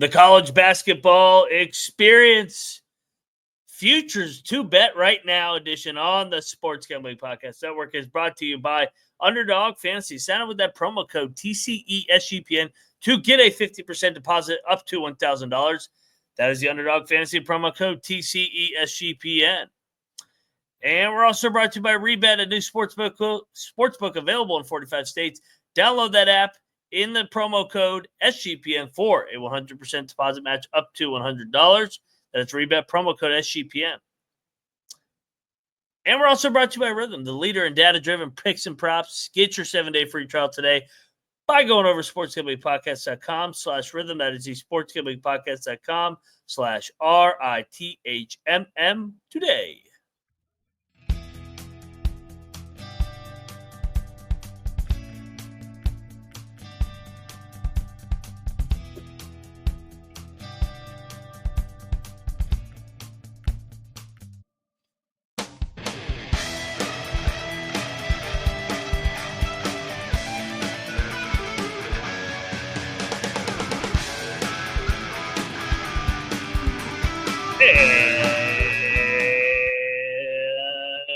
The college basketball experience futures to bet right now edition on the Sports Gambling Podcast Network is brought to you by Underdog Fantasy. Sign up with that promo code TCESGPN to get a 50% deposit up to $1,000. That is the Underdog Fantasy promo code TCESGPN. And we're also brought to you by Rebet, a new sportsbook available in 45 states. Download that app in the promo code SGPN for a 100% deposit match up to $100. That's Rebet, promo code SGPN. And we're also brought to you by Rhythm, the leader in data-driven picks and props. Get your 7-day free trial today by going over sportsgamblingpodcast.com/rhythm. That is the sportsgamblingpodcast.com/RITHMM today.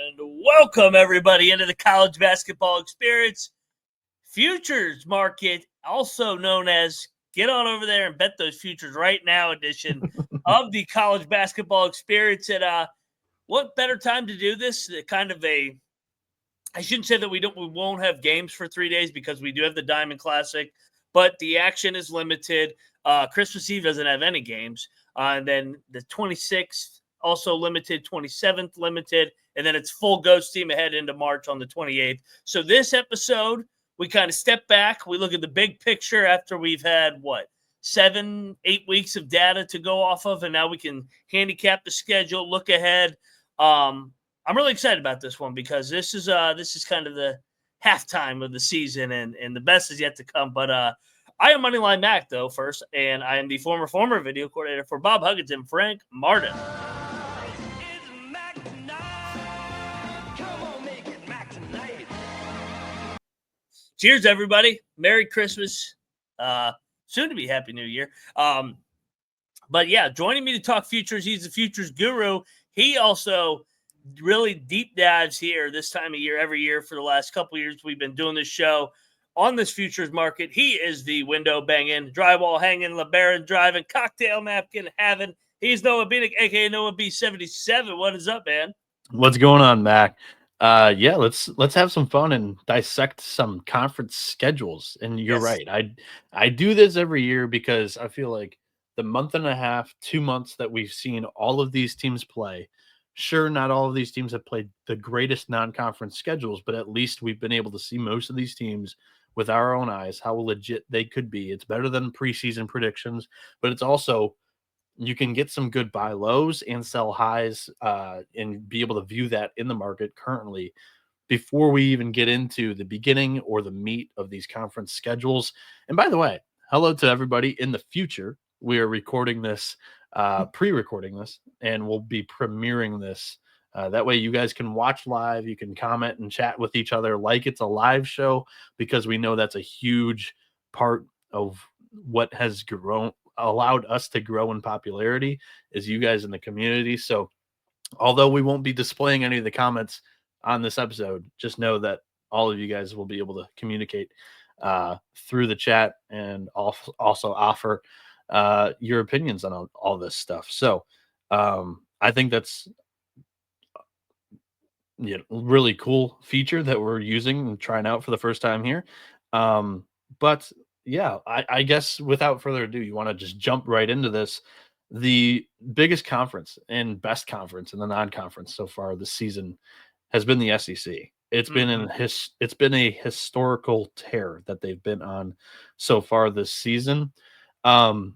And welcome everybody into the college basketball experience futures market, also known as get on over there and bet those futures right now edition of the college basketball experience. And what better time to do this? Kind of I shouldn't say that we won't have games for 3 days because we do have the Diamond Classic, but the action is limited. Christmas Eve doesn't have any games. And then the 26th, also limited, 27th limited, and then it's full go steam ahead into March on the 28th. So this episode, we kind of step back. We look at the big picture after we've had, 7-8 weeks of data to go off of, and now we can handicap the schedule, look ahead. I'm really excited about this one because this is kind of the halftime of the season, and the best is yet to come. But I am Moneyline Mac, though, first, and I am the former video coordinator for Bob Huggins and Frank Martin. Cheers, everybody. Merry Christmas. Soon to be Happy New Year. But yeah, joining me to talk futures, he's the futures guru. He also really deep dives here this time of year, every year for the last couple of years. We've been doing this show on this futures market. He is the window banging, drywall hanging, LeBaron driving, cocktail napkin having. He's Noah Bieniek, aka Noah B77. What is up, man? What's going on, Mac? Yeah, let's have some fun and dissect some conference schedules. And you're right. I do this every year because I feel like the month and a half, 2 months that we've seen all of these teams play. Sure, not all of these teams have played the greatest non-conference schedules, but at least we've been able to see most of these teams with our own eyes, how legit they could be. It's better than preseason predictions, but it's also you can get some good buy lows and sell highs and be able to view that in the market currently before we even get into the beginning or the meat of these conference schedules. And by the way, hello to everybody in the future. We are recording this, pre-recording this, and we'll be premiering this. That way you guys can watch live. You can comment and chat with each other like it's a live show, because we know that's a huge part of what has allowed us to grow in popularity is you guys in the community. So although we won't be displaying any of the comments on this episode, just know that all of you guys will be able to communicate through the chat and also offer your opinions on all this stuff. So I think that's really cool feature that we're using and trying out for the first time here. But yeah, I guess without further ado, you want to just jump right into this. The biggest conference and best conference in the non-conference so far this season has been the SEC. It's been it's been a historical tear that they've been on so far this season. The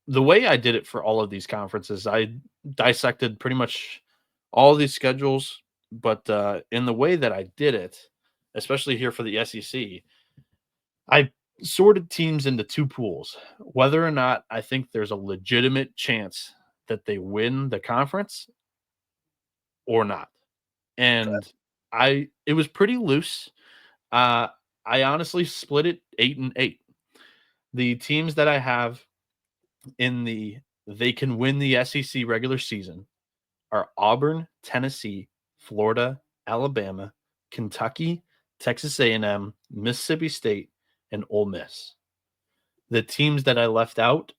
way I did it for all of these conferences, I dissected pretty much all these schedules, but in the way that I did it, especially here for the SEC, I sorted teams into two pools, whether or not I think there's a legitimate chance that they win the conference or not. And it was pretty loose. I honestly split it 8-8. The teams that I have they can win the SEC regular season are Auburn, Tennessee, Florida, Alabama, Kentucky, Texas A&M, Mississippi State, and Ole Miss. The teams that I left out,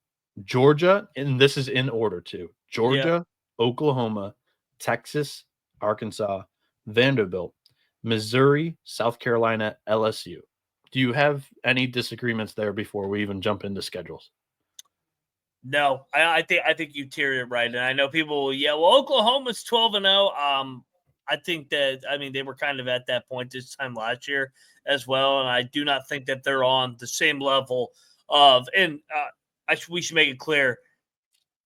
Georgia, and this is in order too. Georgia, Oklahoma, Texas, Arkansas, Vanderbilt, Missouri, South Carolina, LSU. Do you have any disagreements there before we even jump into schedules? No, I think you tiered it right, and I know people will yell, "Well, Oklahoma's 12-0." I think that they were kind of at that point this time last year as well, and I do not think that they're on the same level of. And we should make it clear.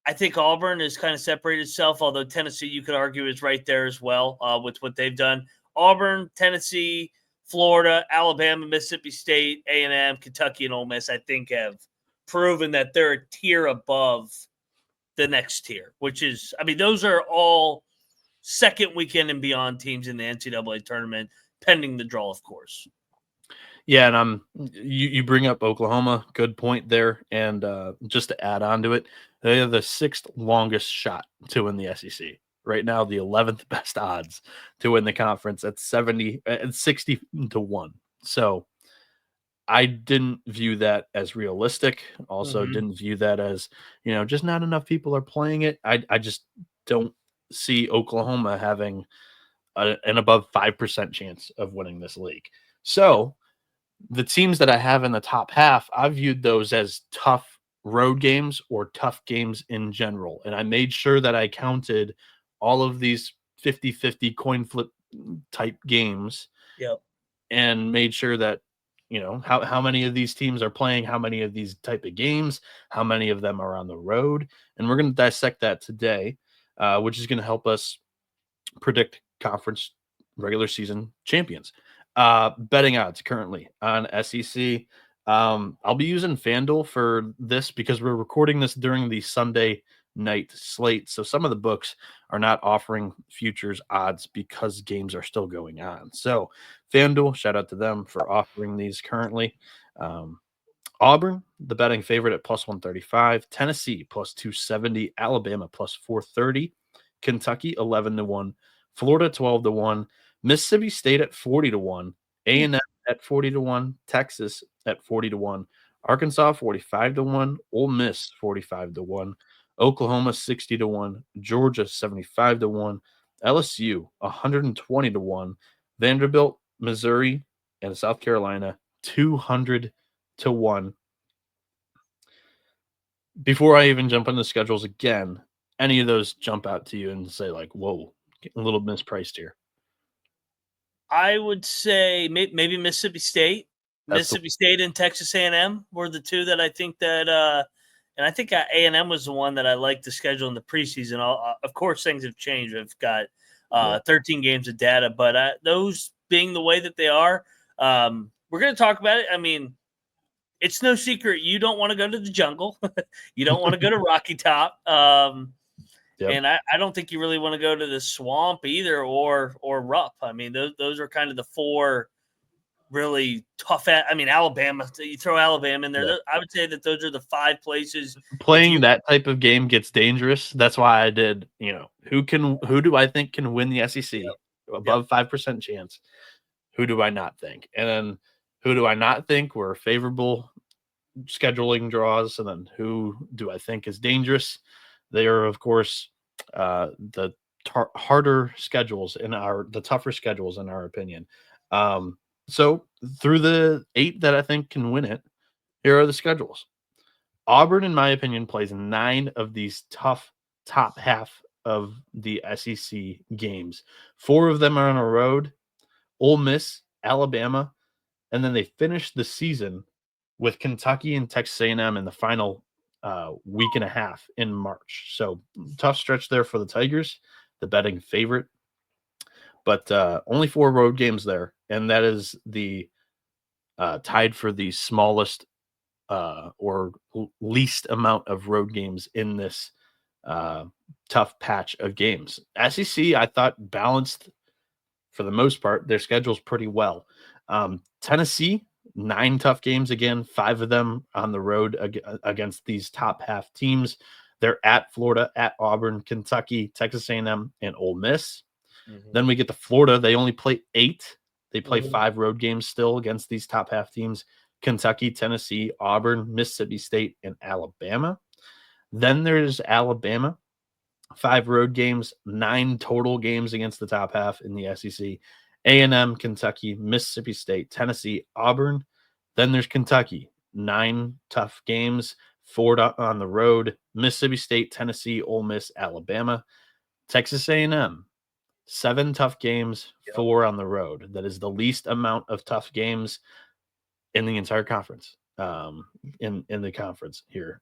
I think Auburn has kind of separated itself, although Tennessee, you could argue, is right there as well with what they've done. Auburn, Tennessee, Florida, Alabama, Mississippi State, A&M, Kentucky, and Ole Miss, I think, have proven that they're a tier above the next tier, which is, those are all second weekend and beyond teams in the NCAA tournament, pending the draw, of course. Yeah, and you bring up Oklahoma, good point there. And just to add on to it, they have the 6th longest shot to win the SEC. Right now, the 11th best odds to win the conference at 60 to 1. So I didn't view that as realistic. Also, didn't view that as, just not enough people are playing it. I just don't see Oklahoma having an above 5% chance of winning this league. So the teams that I have in the top half, I viewed those as tough road games or tough games in general. And I made sure that I counted all of these 50-50 coin flip type games. Yep. And made sure that, how many of these teams are playing, how many of these type of games, how many of them are on the road. And we're going to dissect that today, which is going to help us predict conference regular season champions. Betting odds currently on SEC. I'll be using FanDuel for this because we're recording this during the Sunday night slate. So some of the books are not offering futures odds because games are still going on. So FanDuel, shout out to them for offering these currently. Auburn, the betting favorite at plus 135, Tennessee plus 270, Alabama plus 430, Kentucky 11 to 1, Florida 12 to 1, Mississippi State at 40 to 1, A&M at 40 to 1, Texas at 40 to 1, Arkansas 45 to 1, Ole Miss 45 to 1, Oklahoma 60 to 1, Georgia 75 to 1, LSU 120 to 1, Vanderbilt, Missouri, and South Carolina 200 to 1. Before I even jump on the schedules again, any of those jump out to you and say like, whoa, getting a little mispriced here? I would say maybe Mississippi State. Mississippi State and Texas A&M were the two that I think that and I think A&M was the one that I liked to schedule in the preseason. Of course, things have changed. We've got 13 games of data, but those being the way that they are, we're going to talk about it. It's no secret you don't want to go to the jungle. You don't want to go to Rocky Top. And I don't think you really want to go to the swamp either or Rupp. Those are kind of the four really tough. Alabama, you throw Alabama in there. Yeah. I would say that those are the 5 places. Playing that type of game gets dangerous. That's why I did, who do I think can win the SEC above 5% chance? Who do I not think? And then who do I not think were favorable scheduling draws? And then who do I think is dangerous? They are, of course, the harder schedules the tougher schedules in our opinion. So through the 8 that I think can win it, here are the schedules. Auburn, in my opinion, plays 9 of these tough top half of the SEC games. 4 of them are on a road. Ole Miss, Alabama, and then they finish the season with Kentucky and Texas A&M in the final week and a half in March. So tough stretch there for the Tigers, the betting favorite. But only 4 road games there, and that is the tied for the smallest or least amount of road games in this tough patch of games. SEC, I thought, balanced for the most part. Their schedule's pretty well. Tennessee, 9 tough games again, 5 of them on the road against these top half teams. They're at Florida, at Auburn, Kentucky, Texas A&M, and Ole Miss. Mm-hmm. Then we get to Florida. They only play 8. They play Mm-hmm. 5 road games still against these top half teams: Kentucky, Tennessee, Auburn, Mississippi State, and Alabama. Then there's Alabama, 5 road games, 9 total games against the top half in the SEC. A&M, Kentucky, Mississippi State, Tennessee, Auburn. Then there's Kentucky, 9 tough games, 4 on the road: Mississippi State, Tennessee, Ole Miss, Alabama. Texas A&M, 7 tough games, 4 on the road. That is the least amount of tough games in the entire conference. In the conference here.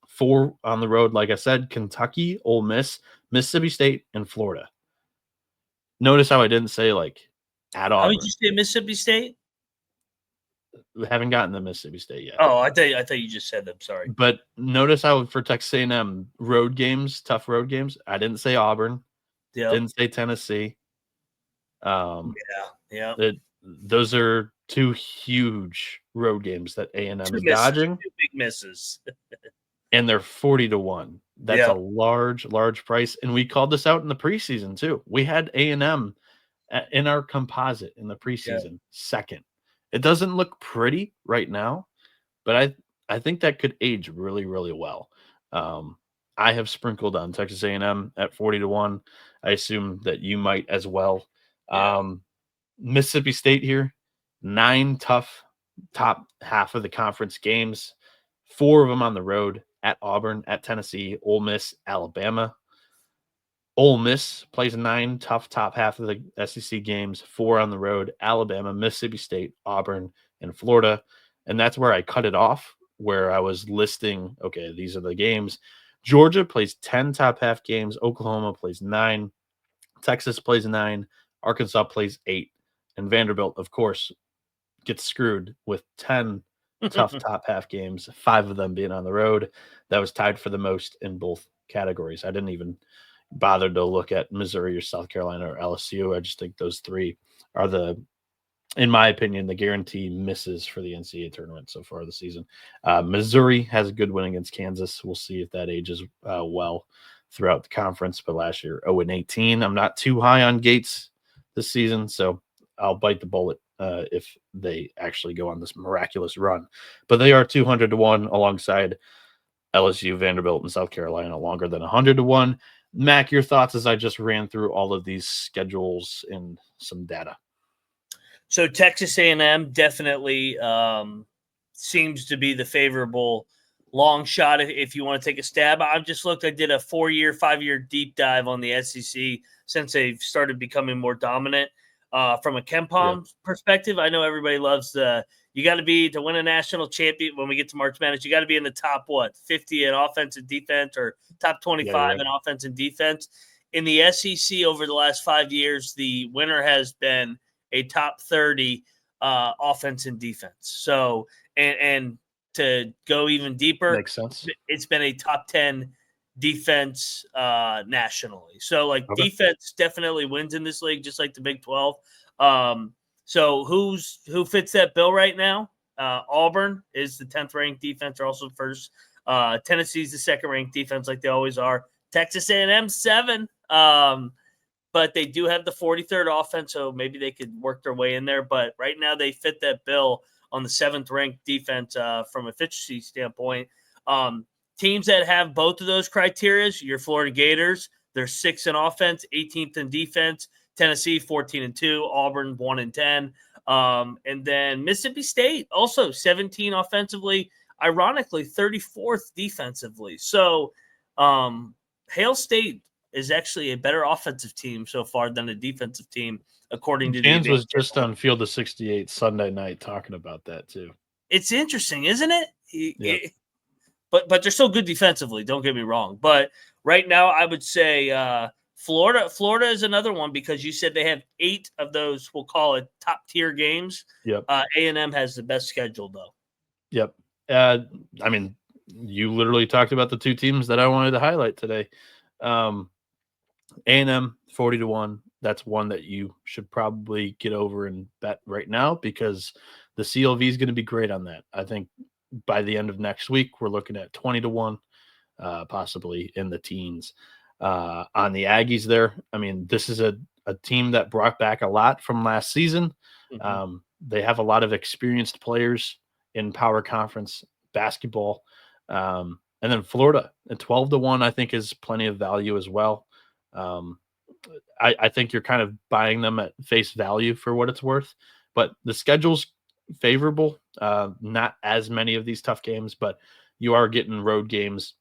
4 on the road, like I said: Kentucky, Ole Miss, Mississippi State, and Florida. Notice how I didn't say like at How Auburn. did you say Mississippi State? We haven't gotten to Mississippi State yet. Oh, I thought you just said them. Sorry. But notice how for Texas A&M road games, tough road games, I didn't say Auburn. Yep. Didn't say Tennessee. Yeah. Those are 2 huge road games that A&M is Misses, dodging. 2 big misses. And they're 40-1. That's a large price. And we called this out in the preseason too. We had A&M in our composite in the preseason second. It doesn't look pretty right now, but I think that could age really, really well. I have sprinkled on Texas A&M at 40-1. I assume that you might as well. Mississippi State here, 9 tough top half of the conference games, 4 of them on the road: at Auburn, at Tennessee, Ole Miss, Alabama. Ole Miss plays 9 tough top half of the SEC games, 4 on the road: Alabama, Mississippi State, Auburn, and Florida. And that's where I cut it off, where I was listing, okay, these are the games. Georgia plays 10 top half games. Oklahoma plays 9. Texas plays 9. Arkansas plays 8. And Vanderbilt, of course, gets screwed with 10 tough top half games, 5 of them being on the road. That was tied for the most in both categories. I didn't even bother to look at Missouri or South Carolina or LSU. I just think those 3 are in my opinion, the guarantee misses for the NCAA tournament so far this season. Missouri has a good win against Kansas. We'll see if that ages well throughout the conference. But last year, 0-18. I'm not too high on Gates this season, so I'll bite the bullet if they actually go on this miraculous run. But they are 200-1 alongside LSU, Vanderbilt, and South Carolina, longer than 100-1. Mac, your thoughts as I just ran through all of these schedules and some data? So Texas A&M definitely seems to be the favorable long shot if you want to take a stab. I've just looked. I did a 4-year, 5-year deep dive on the SEC since they've started becoming more dominant. From a KenPom perspective, I know everybody loves you got to be to win a national champion when we get to March Madness. You got to be in the top 50 in offense and defense, or top 25 in offense and defense. In the SEC over the last 5 years, the winner has been a top 30 offense and defense. So, and to go even deeper, makes sense. It's been a top 10 defense nationally. So, like, defense definitely wins in this league, just like the Big 12. So who fits that bill right now? Auburn is the 10th ranked defense, or also first. Tennessee's the 2nd ranked defense, like they always are. Texas A&M 7. But they do have the 43rd offense, so maybe they could work their way in there. But right now they fit that bill on the 7th ranked defense from efficiency standpoint. Teams that have both of those criteria, your Florida Gators, they're 6th in offense, 18th in defense. Tennessee 14-2, Auburn 1-10, and then Mississippi State also 17 offensively, ironically 34th defensively. So Hail State is actually a better offensive team so far than a defensive team, according to James was just on Field of 68 Sunday night talking about that too. It's interesting, isn't it? But they're still good defensively. Don't get me wrong. But right now, I would say Florida is another one, because you said they have 8 of those, we'll call it top tier games. Yep. A&M has the best schedule though. Yep. I mean, you literally talked about the 2 teams that I wanted to highlight today. A&M 40-1. That's one that you should probably get over and bet right now, because The CLV is going to be great on that. I think by the end of next week, we're looking at 20-1, possibly in the teens. On the Aggies there, I mean, this is a team that brought back a lot from last season. They have a lot of experienced players in power conference basketball. And then Florida at 12-1, I think is plenty of value as well. I think you're kind of buying them at face value for what it's worth, but the schedule's favorable. Not as many of these tough games, but you are getting road games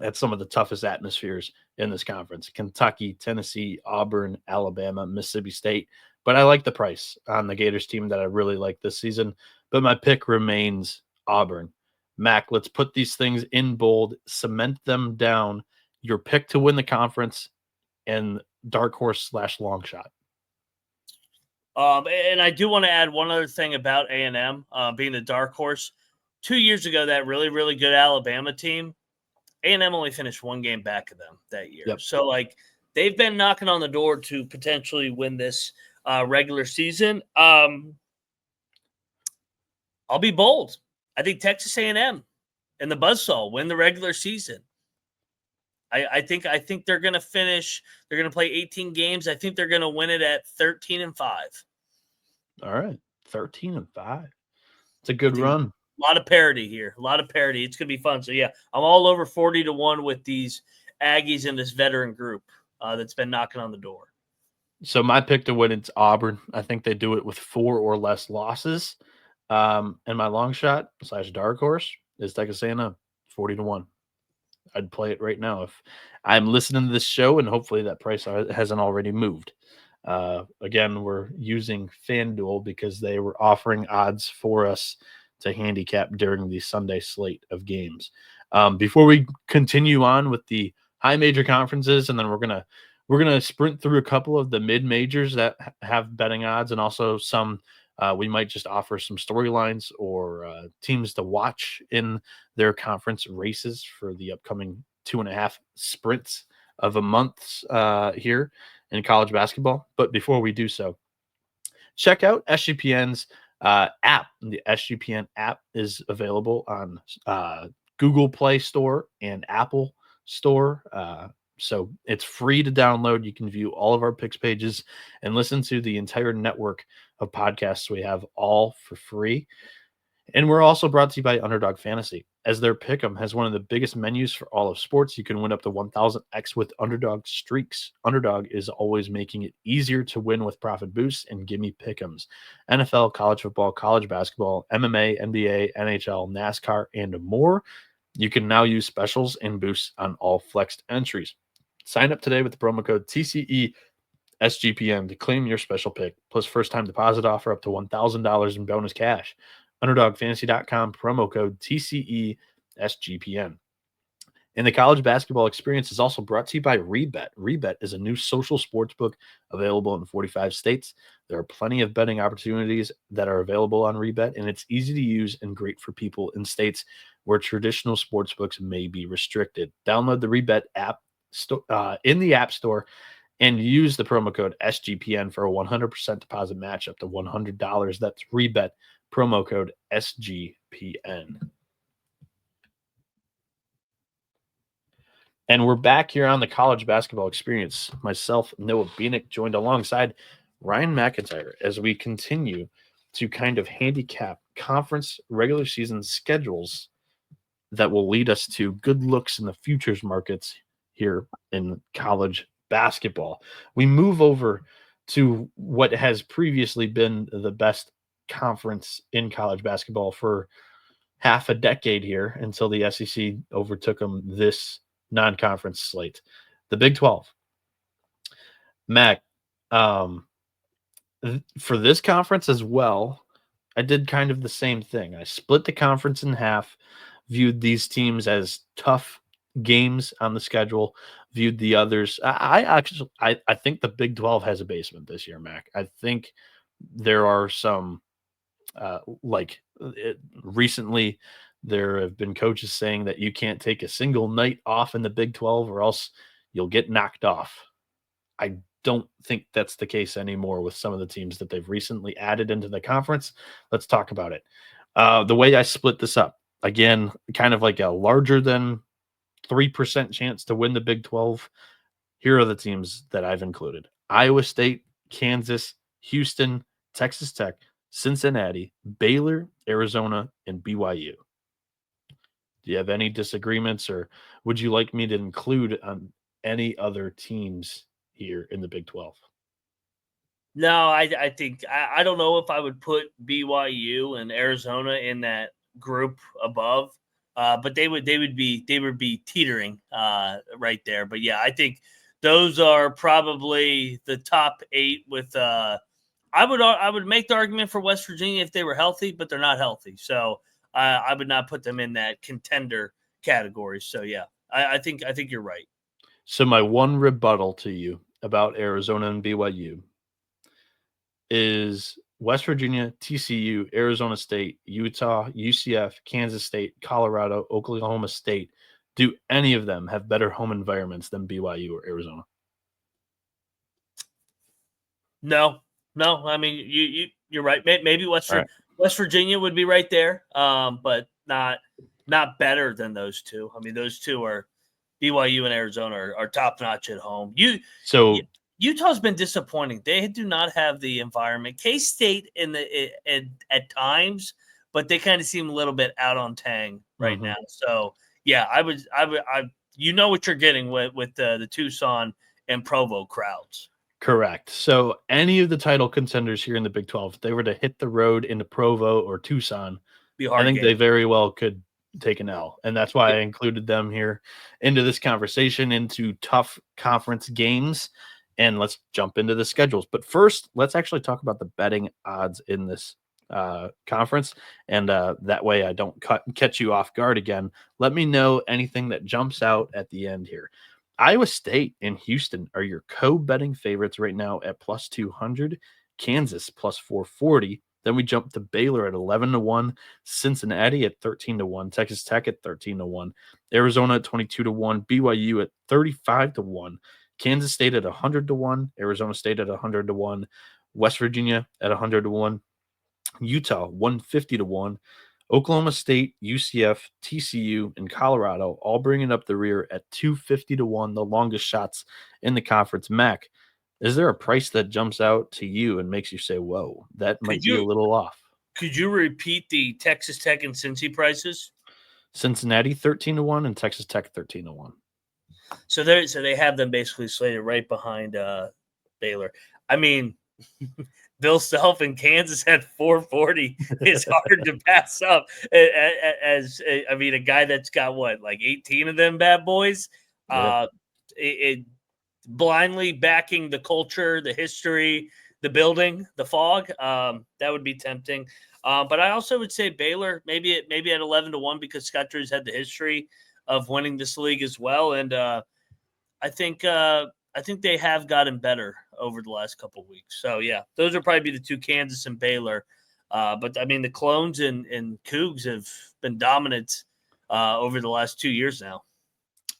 at some of the toughest atmospheres in this conference: Kentucky, Tennessee, Auburn, Alabama, Mississippi State. But I like the price on the Gators team that I really like this season. But my pick remains Auburn. Mac, let's put these things in bold, cement them down. Your pick to win the conference and dark horse / long shot. And I do want to add one other thing about A&M being the dark horse. 2 years ago, that really, really good Alabama team, A&M only finished one game back of them that year. Yep. So, like, they've been knocking on the door to potentially win this regular season. I'll be bold. I think Texas A&M and the Buzzsaw win the regular season. I think they're going to finish. They're going to play 18 games. I think they're going to win it at 13-5. All right, 13-5. It's a good run. A lot of parity here. A lot of parity. It's going to be fun. So, yeah, I'm all over 40-1 with these Aggies and this veteran group that's been knocking on the door. So my pick to win, it's Auburn. I think they do it with 4 or less losses. And my long shot / dark horse is Texas A&M, 40-1. I'd play it right now if I'm listening to this show, and hopefully that price hasn't already moved. Again, we're using FanDuel because they were offering odds for us to handicap during the Sunday slate of games. Before we continue on with the high major conferences, and then we're gonna sprint through a couple of the mid majors that have betting odds, and also some we might just offer some storylines or teams to watch in their conference races for the upcoming 2.5 sprints of a month here in college basketball. But before we do so, check out SGPN's app. The SGPN app is available on Google Play Store and Apple Store. So it's free to download. You can view all of our picks pages and listen to the entire network of podcasts we have all for free. And we're also brought to you by Underdog Fantasy. As their pick'em has one of the biggest menus for all of sports, you can win up to 1,000x with Underdog streaks. Underdog is always making it easier to win with profit boosts and gimme pick'ems. NFL, college football, college basketball, MMA, NBA, NHL, NASCAR, and more. You can now use specials and boosts on all flexed entries. Sign up today with the promo code TCESGPN to claim your special pick, plus first-time deposit offer up to $1,000 in bonus cash. UnderdogFantasy.com, promo code TCESGPN. And the college basketball experience is also brought to you by Rebet. Rebet is a new social sports book available in 45 states. There are plenty of betting opportunities that are available on Rebet, and it's easy to use and great for people in states where traditional sports books may be restricted. Download the Rebet app in the App Store and use the promo code SGPN for a 100% deposit match up to $100. That's Rebet, promo code SGPN. And we're back here on the college basketball experience. Myself, Noah Bieniek, joined alongside Ryan McIntyre as we continue to kind of handicap conference regular season schedules that will lead us to good looks in the futures markets here in college basketball. We move over to what has previously been the best conference in college basketball for half a decade here until the SEC overtook them this non-conference slate, the Big 12. Mac, for this conference as well, I did kind of the same thing. I split the conference in half, viewed these teams as tough games on the schedule, viewed the others. I think the Big 12 has a basement this year, Mac. I think there are some recently there have been coaches saying that you can't take a single night off in the Big 12 or else you'll get knocked off. I don't think that's the case anymore with some of the teams that they've recently added into the conference. Let's talk about it. The way I split this up, again, kind of like a larger than 3% chance to win the Big 12. Here are the teams that I've included: Iowa State, Kansas, Houston, Texas Tech, Cincinnati, Baylor, Arizona, and BYU. Do you have any disagreements, or would you like me to include any other teams here in the Big 12? No, I think I don't know if I would put BYU and Arizona in that group above, but they would be teetering right there. But yeah, I think those are probably the top 8. With I would make the argument for West Virginia if they were healthy, but they're not healthy, so I would not put them in that contender category. So yeah, I think you're right. So my one rebuttal to you about Arizona and BYU is West Virginia, TCU, Arizona State, Utah, UCF, Kansas State, Colorado, Oklahoma State. Do any of them have better home environments than BYU or Arizona? No. I mean, you're right. Maybe All right. West Virginia would be right there, but not better than those two. I mean, those two are BYU and Arizona are top notch at home. So Utah's been disappointing. They do not have the environment. K-State at times, but they kind of seem a little bit out on tang right now. So yeah, I would you know what you're getting with the Tucson and Provo crowds. Correct. So any of the title contenders here in the Big 12, if they were to hit the road into Provo or Tucson, I think they very well could take an L. And that's why I included them here into this conversation, into tough conference games. And let's jump into the schedules. But first, let's actually talk about the betting odds in this conference. And that way I don't catch you off guard again. Let me know anything that jumps out at the end here. Iowa State and Houston are your co-betting favorites right now at plus 200. Kansas plus 440. Then we jump to Baylor at 11-1, Cincinnati at 13-1, Texas Tech at 13-1, Arizona at 22-1, BYU at 35-1, Kansas State at 100-1, Arizona State at 100-1, West Virginia at 100-1, Utah 150-1, Oklahoma State, UCF, TCU, and Colorado all bringing up the rear at 250-1, the longest shots in the conference. Mac, is there a price that jumps out to you and makes you say, whoa, that might be a little off? Could you repeat the Texas Tech and Cincy prices? Cincinnati 13-1 and Texas Tech 13-1. So they have them basically slated right behind Baylor. I mean, Bill Self in Kansas at 440 is hard to pass up. As I mean, a guy that's got what, like 18 of them bad boys, blindly backing the culture, the history, the building, the fog. That would be tempting. But I also would say Baylor maybe at 11-1 because Scott Drew's had the history of winning this league as well, and I think they have gotten better over the last couple of weeks. So yeah, those would probably be the two, Kansas and Baylor. But I mean, the Clones and Cougs have been dominant over the last 2 years now.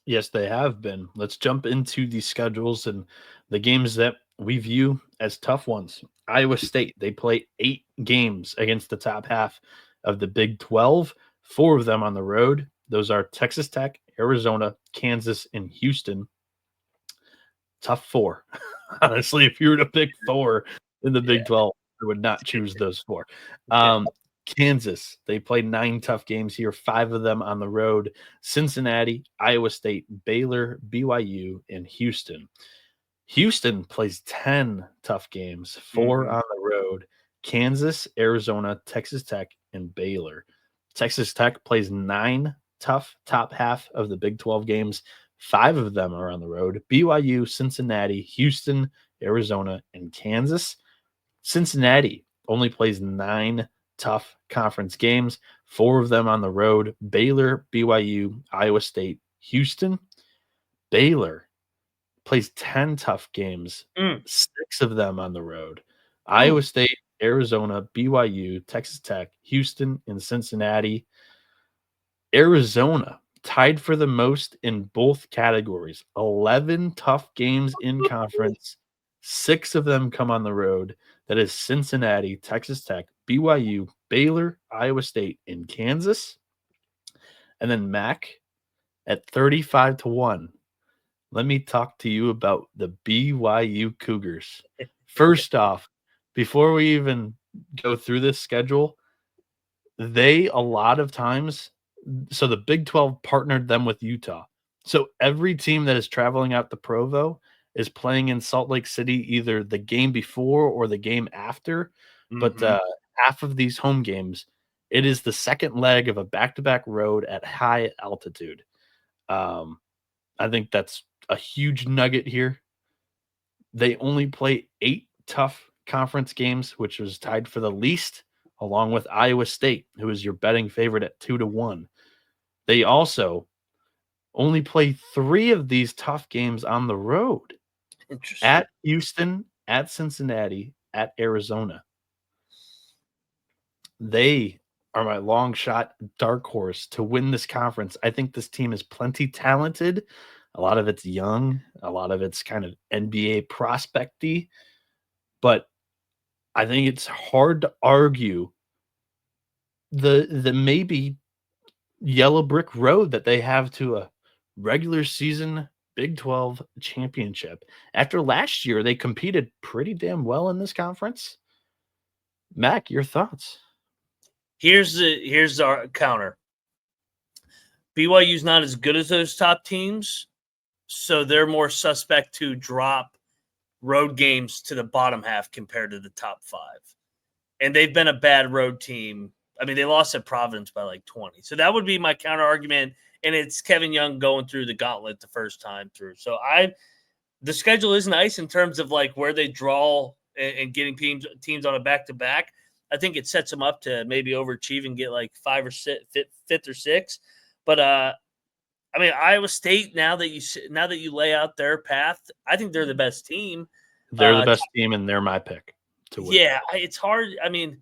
Yes, they have been. Let's jump into the schedules and the games that we view as tough ones. Iowa State, they play 8 games against the top half of the Big 12, 4 of them on the road. Those are Texas Tech, Arizona, Kansas, and Houston. Tough 4. Honestly, if you were to pick 4 in the Big 12, I would not choose those 4. Kansas, they play 9 tough games here, 5 of them on the road. Cincinnati, Iowa State, Baylor, BYU, and Houston. Houston plays 10 tough games, 4 on the road. Kansas, Arizona, Texas Tech, and Baylor. Texas Tech plays 9 tough top half of the Big 12 games. 5 of them are on the road. BYU, Cincinnati, Houston, Arizona, and Kansas. Cincinnati only plays 9 tough conference games, 4 of them on the road. Baylor, BYU, Iowa State, Houston. Baylor plays 10 tough games, 6 of them on the road. Iowa State, Arizona, BYU, Texas Tech, Houston, and Cincinnati. Arizona tied for the most in both categories. 11 tough games in conference, 6 of them come on the road. That is Cincinnati, Texas Tech, BYU, Baylor, Iowa State, and Kansas. And then Mac at 35-1. Let me talk to you about the BYU Cougars. First off, before we even go through this schedule, they a lot of times, so the Big 12 partnered them with Utah. So every team that is traveling out to Provo is playing in Salt Lake City either the game before or the game after. But half of these home games, it is the second leg of a back-to-back road at high altitude. I think that's a huge nugget here. They only play 8 tough conference games, which was tied for the least, along with Iowa State, who is your betting favorite at 2-1. They also only play 3 of these tough games on the road. Interesting. At Houston, at Cincinnati, at Arizona. They are my long shot dark horse to win this conference. I think this team is plenty talented. A lot of it's young. A lot of it's kind of NBA prospecty. But I think it's hard to argue the maybe yellow brick road that they have to a regular season Big 12 championship. After last year, they competed pretty damn well in this conference. Mac, your thoughts? Here's our counter. BYU's not as good as those top teams, so they're more suspect to drop road games to the bottom half compared to the top 5. And they've been a bad road team. I mean, they lost at Providence by like 20. So that would be my counter argument. And it's Kevin Young going through the gauntlet the first time through. So the schedule is nice in terms of like where they draw and getting teams on a back-to-back. I think it sets them up to maybe overachieve and get like 5 or 6, 5th or 6th. But I mean, Iowa State, now that you lay out their path, I think they're the best team. They're the best team, and they're my pick to win. Yeah, it's hard. I mean,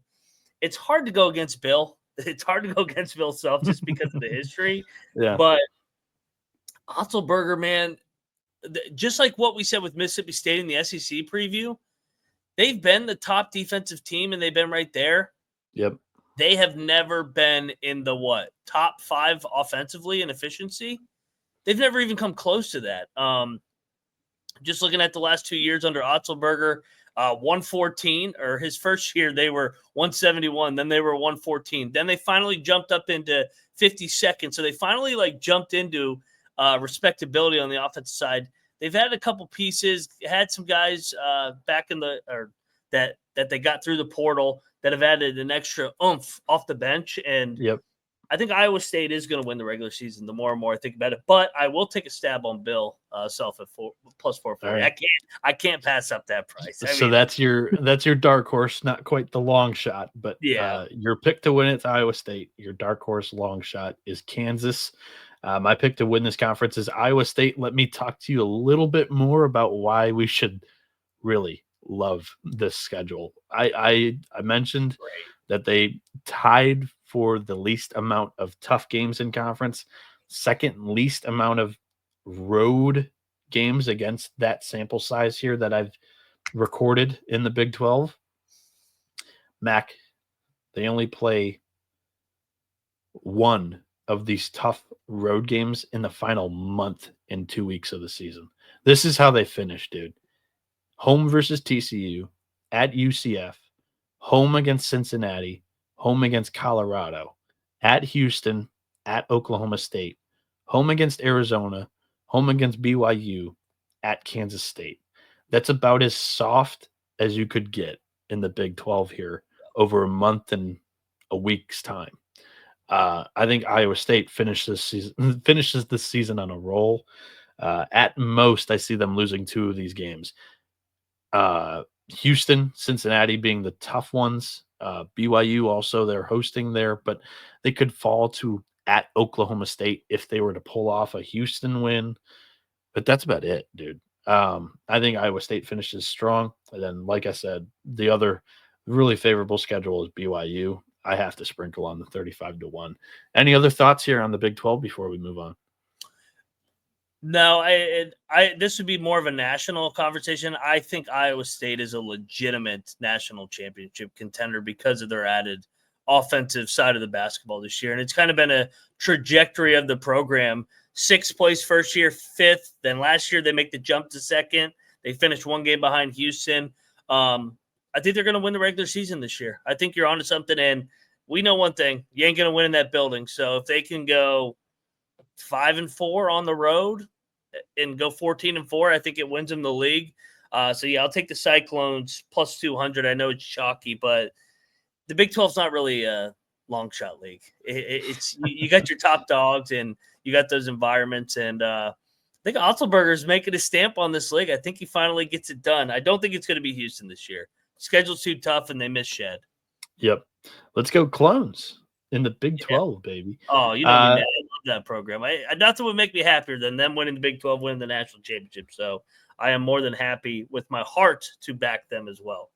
it's hard to go against Bill. It's hard to go against Bill Self just because of the history. Yeah. But Otzelberger, man, just like what we said with Mississippi State in the SEC preview, they've been the top defensive team, and they've been right there. Yep. They have never been in the top 5 offensively in efficiency. They've never even come close to that. Just looking at the last 2 years under Otzelberger, 114, or his first year, they were 171. Then they were 114. Then they finally jumped up into 52nd. So they finally jumped into respectability on the offensive side. They've had a couple pieces, had some guys back in that they got through the portal that have added an extra oomph off the bench. And yep. I think Iowa State is going to win the regular season the more and more I think about it. But I will take a stab on Bill Self at plus 440. Right. I can't pass up that price. So that's your dark horse, not quite the long shot, but yeah, your pick to win it's Iowa State. Your dark horse long shot is Kansas. My pick to win this conference is Iowa State. Let me talk to you a little bit more about why we should really love this schedule. I mentioned that they tied for the least amount of tough games in conference, second least amount of road games against that sample size here that I've recorded in the Big 12. Mac, they only play 1 of these tough road games in the final month and 2 weeks of the season. This is how they finish, dude. Home versus TCU, at UCF, home against Cincinnati, home against Colorado, at Houston, at Oklahoma State, home against Arizona, home against BYU, at Kansas State. That's about as soft as you could get in the Big 12 here over a month and a week's time. I think Iowa State finishes this season on a roll. At most, I see them losing 2 of these games. Houston, Cincinnati being the tough ones. BYU also, they're hosting there, but they could fall to at Oklahoma State if they were to pull off a Houston win. But that's about it, dude. I think Iowa State finishes strong. And then, like I said, the other really favorable schedule is BYU. I have to sprinkle on the 35-1. Any other thoughts here on the Big 12 before we move on? No, this would be more of a national conversation. I think Iowa State is a legitimate national championship contender because of their added offensive side of the basketball this year. And it's kind of been a trajectory of the program. Sixth place first year, fifth. Then last year they make the jump to second. They finished one game behind Houston. I think they're going to win the regular season this year. I think you're onto something. And we know one thing: you ain't going to win in that building. So if they can go 5-4 on the road and go 14-4, I think it wins them the league. So yeah, I'll take the Cyclones plus 200. I know it's chalky, but the Big 12's not really a long shot league. It's you got your top dogs and you got those environments, and I think Otzelberger's making a stamp on this league. I think he finally gets it done. I don't think it's going to be Houston this year. Schedule's too tough, and they miss Shed. Yep. Let's go Clones in the Big 12, baby. Oh, you know me, man. I love that program. Nothing would make me happier than them winning the Big 12, winning the national championship. So I am more than happy with my heart to back them as well.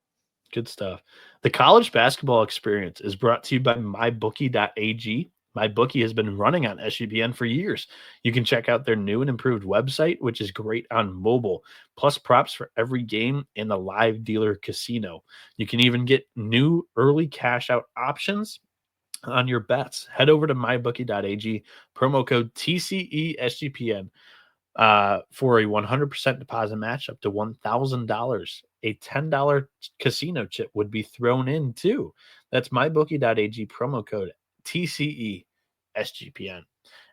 Good stuff. The college basketball experience is brought to you by mybookie.ag. MyBookie has been running on SGPN for years. You can check out their new and improved website, which is great on mobile, plus props for every game in the live dealer casino. You can even get new early cash out options on your bets. Head over to mybookie.ag, promo code TCESGPN for a 100% deposit match up to $1,000. A $10 casino chip would be thrown in too. That's mybookie.ag, promo code TCESGPN.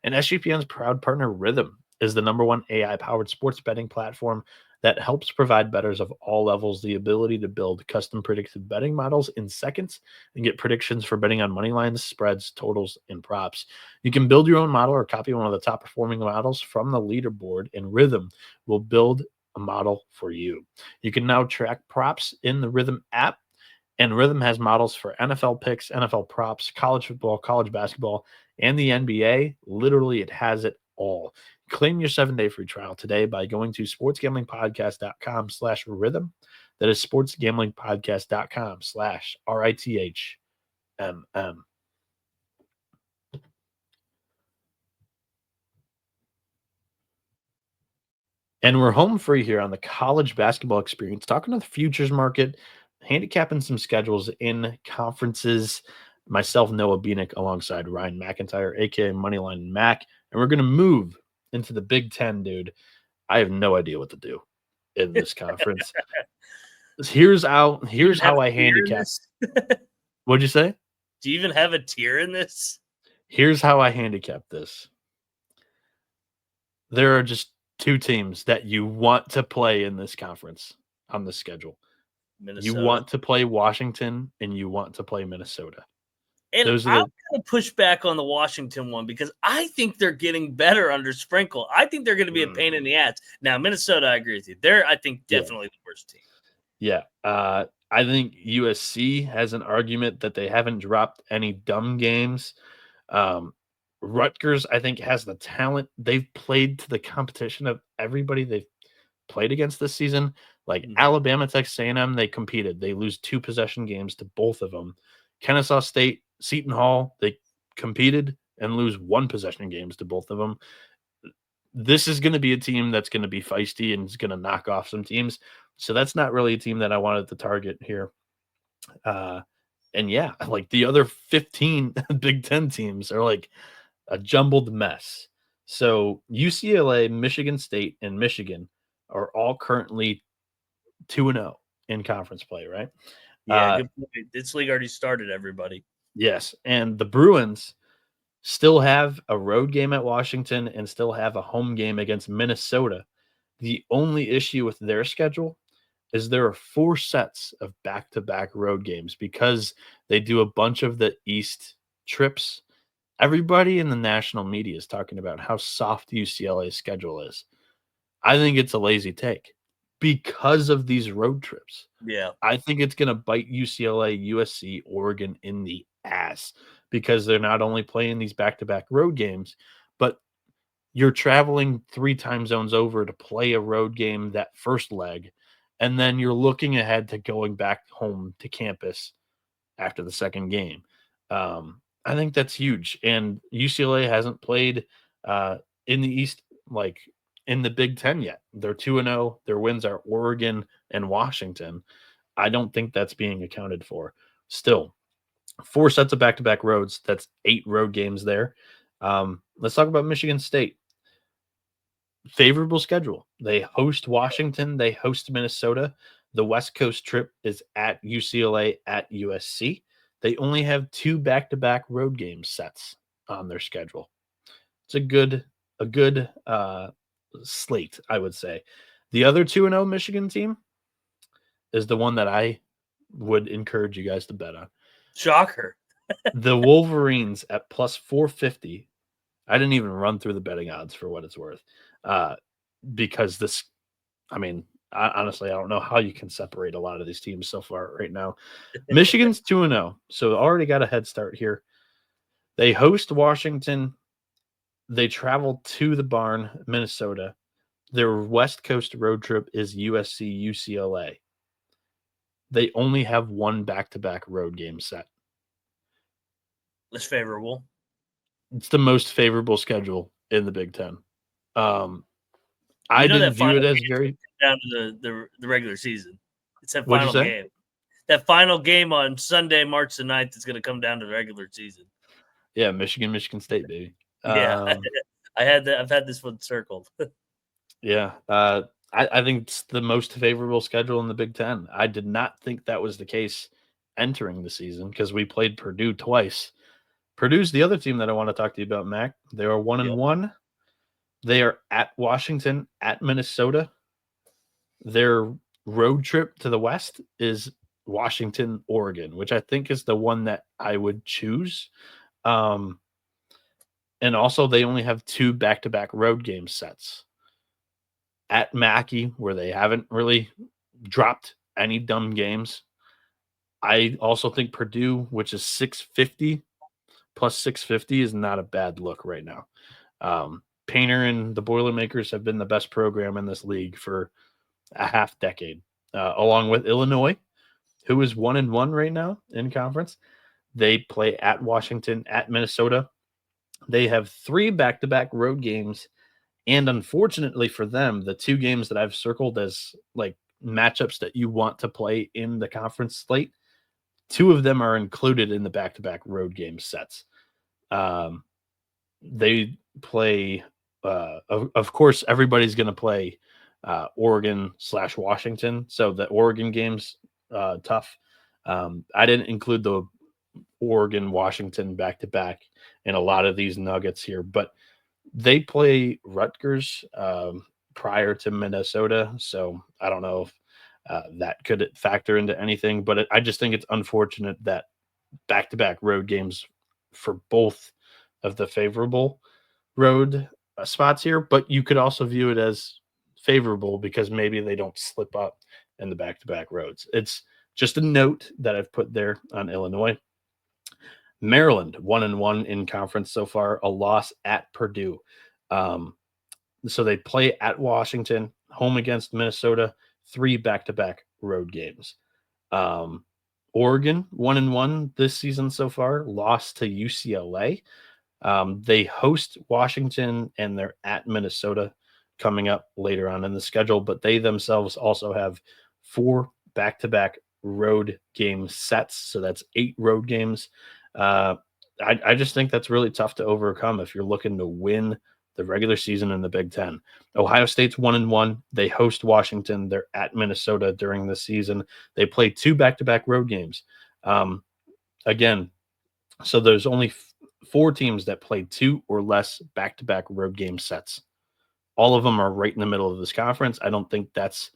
And SGPN's proud partner Rhythm is the #1 AI-powered sports betting platform that helps provide bettors of all levels the ability to build custom predictive betting models in seconds and get predictions for betting on money lines, spreads, totals, and props. You can build your own model or copy one of the top performing models from the leaderboard, and Rhythm will build a model for you. You can now track props in the Rhythm app, and Rhythm has models for NFL picks, NFL props, college football, college basketball, and the NBA. Literally, it has it all. Claim your 7-day free trial today by going to sportsgamblingpodcast.com/rhythm. That is sportsgamblingpodcast.com/RITHMM. And we're home free here on the college basketball experience, talking to the futures market, handicapping some schedules in conferences. Myself, Noah Bieniek, alongside Ryan McIntyre, aka Moneyline Mac, and we're going to move into the Big Ten, dude. I have no idea what to do in this conference. Here's how I handicap. What'd you say? Do you even have a tier in this? Here's how I handicap this. There are just two teams that you want to play in this conference on the schedule. Minnesota. You want to play Washington and you want to play Minnesota. And I'm going to push back on the Washington one because I think they're getting better under Sprinkle. I think they're going to be a pain in the ass. Now, Minnesota, I agree with you. They're, I think, definitely the worst team. Yeah. I think USC has an argument that they haven't dropped any dumb games. Rutgers, I think, has the talent. They've played to the competition of everybody they've played against this season. Like Alabama, Texas A&M, they competed. They lose 2 possession games to both of them. Kennesaw State, Seton Hall, they competed and lose 1 possession games to both of them. This is going to be a team that's going to be feisty and is going to knock off some teams. So that's not really a team that I wanted to target here. And yeah, like the other 15 Big Ten teams are like a jumbled mess. So UCLA, Michigan State, and Michigan are all currently 2-0 in conference play, right? Yeah, good point. This league already started, everybody. Yes, and the Bruins still have a road game at Washington and still have a home game against Minnesota. The only issue with their schedule is there are 4 sets of back-to-back road games because they do a bunch of the East trips. Everybody in the national media is talking about how soft UCLA's schedule is. I think it's a lazy take because of these road trips. Yeah. I think it's going to bite UCLA, USC, Oregon in the ass because they're not only playing these back-to-back road games, but you're traveling 3 time zones over to play a road game that first leg, and then you're looking ahead to going back home to campus after the second game. I think that's huge, and UCLA hasn't played in the East like in the Big Ten yet. They're 2-0. Their wins are Oregon and Washington. I don't think that's being accounted for. Still, 4 sets of back-to-back roads. That's 8 road games there. Let's talk about Michigan State. Favorable schedule. They host Washington. They host Minnesota. The West Coast trip is at UCLA, at USC. They only have 2 back-to-back road game sets on their schedule. It's a good slate, I would say. The other 2-0 Michigan team is the one that I would encourage you guys to bet on. Shocker. The Wolverines at plus 450. I didn't even run through the betting odds for what it's worth. Because this, I mean, honestly, I don't know how you can separate a lot of these teams so far right now. Michigan's 2-0, so already got a head start here. They host Washington. They travel to the barn, Minnesota. Their West Coast road trip is USC, UCLA. They only have 1 back-to-back road game set. Less favorable. It's the most favorable schedule in the Big Ten. I didn't view it as very down to the regular season. It's that What'd you final say? game. That final game on Sunday, March the 9th, is going to come down to the regular season. Yeah, Michigan State, baby. Yeah, I've had this one circled. Yeah, I think it's the most favorable schedule in the Big Ten. I did not think that was the case entering the season because we played Purdue twice. Purdue's the other team that I want to talk to you about, Mac. They are 1-1. They are at Washington, at Minnesota. Their road trip to the West is Washington, Oregon, which I think is the one that I would choose. And also, they only have 2 back-to-back road game sets. At Mackey, where they haven't really dropped any dumb games. I also think Purdue, which is 650, plus 650 is not a bad look right now. Painter and the Boilermakers have been the best program in this league for a half decade, along with Illinois, who is 1-1 right now in conference. They play at Washington, at Minnesota. They have 3 back-to-back road games. And unfortunately for them, the 2 games that I've circled as like matchups that you want to play in the conference slate, 2 of them are included in the back-to-back road game sets. They play, of course, everybody's going to play Oregon/Washington. So the Oregon game's tough. I didn't include the Oregon-Washington back-to-back in a lot of these nuggets here, but they play Rutgers prior to Minnesota, so I don't know if that could factor into anything, but I just think it's unfortunate that back-to-back road games for both of the favorable road spots here, but you could also view it as favorable because maybe they don't slip up in the back-to-back roads. It's just a note that I've put there on Illinois. Maryland, 1-1 in conference so far, a loss at Purdue. So they play at Washington, home against Minnesota, 3 back-to-back road games. Oregon, 1-1 this season so far, lost to UCLA. They host Washington and they're at Minnesota coming up later on in the schedule, but they themselves also have 4 back-to-back road game sets. So that's 8 road games. I just think that's really tough to overcome if you're looking to win the regular season in the Big Ten. Ohio State's 1-1. They host Washington. They're at Minnesota during the season. They play 2 back-to-back road games. Again, so there's only 4 teams that play 2 or less back-to-back road game sets. All of them are right in the middle of this conference. I don't think that's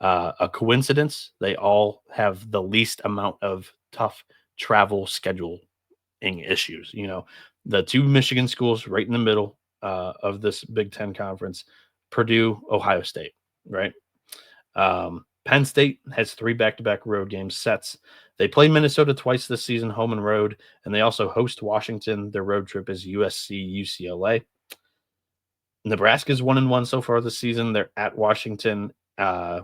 a coincidence. They all have the least amount of tough travel scheduling issues. You know, the 2 Michigan schools right in the middle of this Big Ten conference, Purdue, Ohio State, right? Penn State has 3 back-to-back road game sets. They play Minnesota twice this season, home and road, and they also host Washington. Their road trip is USC, UCLA. Nebraska's 1-1 so far this season. They're at Washington,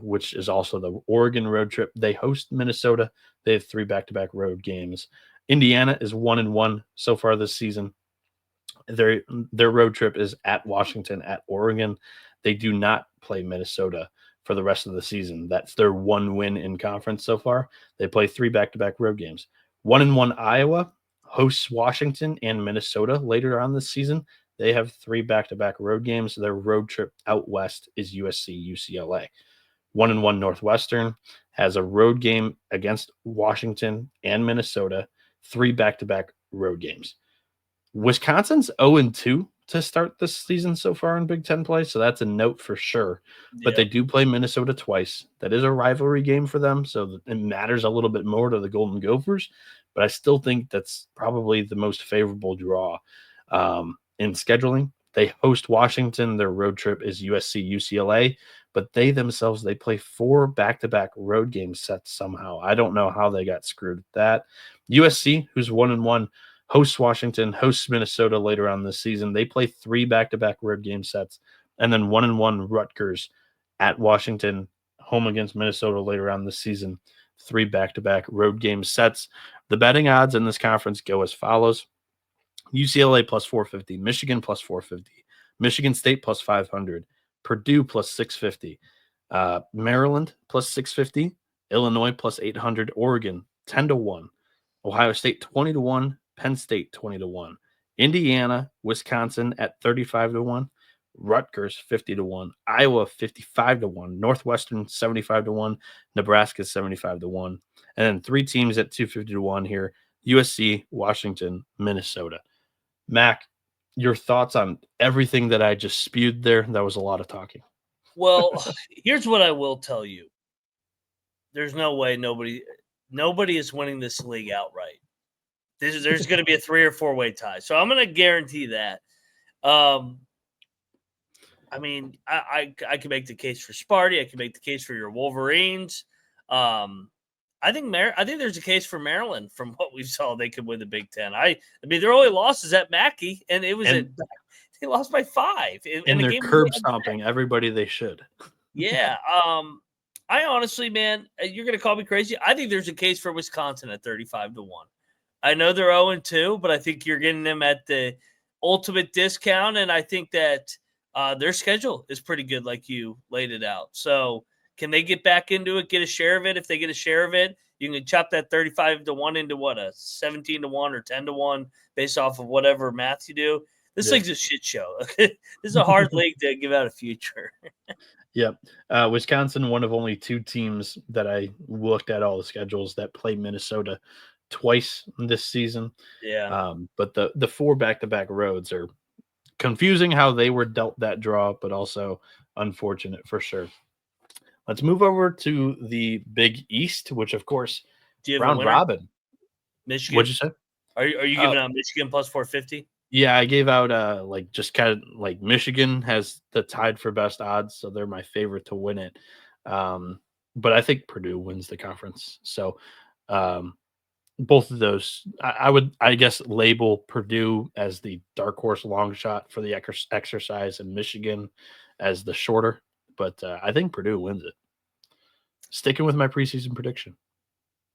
which is also the Oregon road trip. They host Minnesota. They have 3 back-to-back road games. Indiana is 1-1 so far this season. Their road trip is at Washington, at Oregon. They do not play Minnesota for the rest of the season. That's their one win in conference so far. They play 3 back-to-back road games. 1-1 Iowa hosts Washington and Minnesota later on this season. They have 3 back-to-back road games. Their road trip out west is USC UCLA. 1-1 Northwestern has a road game against Washington and Minnesota. 3 back-to-back road games. Wisconsin's 0-2 to start this season so far in Big Ten play, so that's a note for sure. But they do play Minnesota twice. That is a rivalry game for them, so it matters a little bit more to the Golden Gophers. But I still think that's probably the most favorable draw in scheduling. They host Washington. Their road trip is USC UCLA, but they themselves, they play 4 back-to-back road game sets somehow. I don't know how they got screwed with that. USC, who's 1-1, hosts Washington, hosts Minnesota later on this season. They play 3 back-to-back road game sets, and then 1-1 Rutgers at Washington, home against Minnesota later on this season. 3 back-to-back road game sets. The betting odds in this conference go as follows: UCLA plus 450, Michigan plus 450, Michigan State plus 500, Purdue plus 650, Maryland plus 650, Illinois plus 800, Oregon 10-1, Ohio State 20-1, Penn State 20-1, Indiana, Wisconsin at 35-1, Rutgers 50-1, Iowa 55-1, Northwestern 75-1, Nebraska 75-1, and then 3 teams at 250-1 here: USC, Washington, Minnesota. Mac, your thoughts on everything that I just spewed there? That was a lot of talking. Well, here's what I will tell you. There's no way nobody is winning this league outright. There's going to be a 3 or 4 way tie. So I'm going to guarantee that. I mean, I can make the case for Sparty. I can make the case for your Wolverines. I think there's a case for Maryland from what we saw. They could win the Big Ten. I mean, their only loss is at Mackey, and it was they lost by 5. And they're curb stomping everybody they should. Yeah. I honestly, man, you're going to call me crazy. I think there's a case for Wisconsin at 35-1. I know they're 0-2, but I think you're getting them at the ultimate discount, and I think that their schedule is pretty good, like you laid it out. So can they get back into it, get a share of it? If they get a share of it, you can chop that 35-1 into what, a 17-1 or 10-1 based off of whatever math you do. This league's a shit show. This is a hard league to give out a future. Yep. Wisconsin, one of only 2 teams that I looked at all the schedules that play Minnesota twice this season. Yeah. But the 4 back-to-back roads are confusing how they were dealt that draw, but also unfortunate for sure. Let's move over to the Big East, which of course, do you have round robin. Michigan. What'd you say? Are you giving out Michigan plus 450? Yeah, I gave out just kind of like Michigan has the tied for best odds, so they're my favorite to win it. But I think Purdue wins the conference. So both of those, I guess, label Purdue as the dark horse long shot for the exercise and Michigan as the shorter. But I think Purdue wins it. Sticking with my preseason prediction.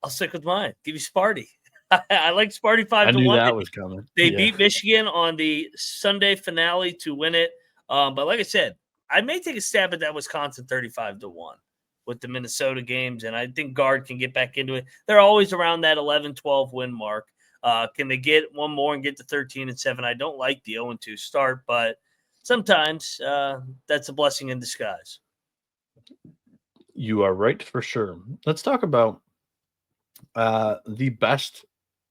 I'll stick with mine. Give you Sparty. I like Sparty 5-1. I knew that was coming. They beat Michigan on the Sunday finale to win it. But like I said, I may take a stab at that Wisconsin 35-1 with the Minnesota games, and I think Guard can get back into it. They're always around that 11-12 win mark. Can they get one more and get to 13-7? I don't like the 0-2 start, but sometimes that's a blessing in disguise. You are right for sure. Let's talk about the best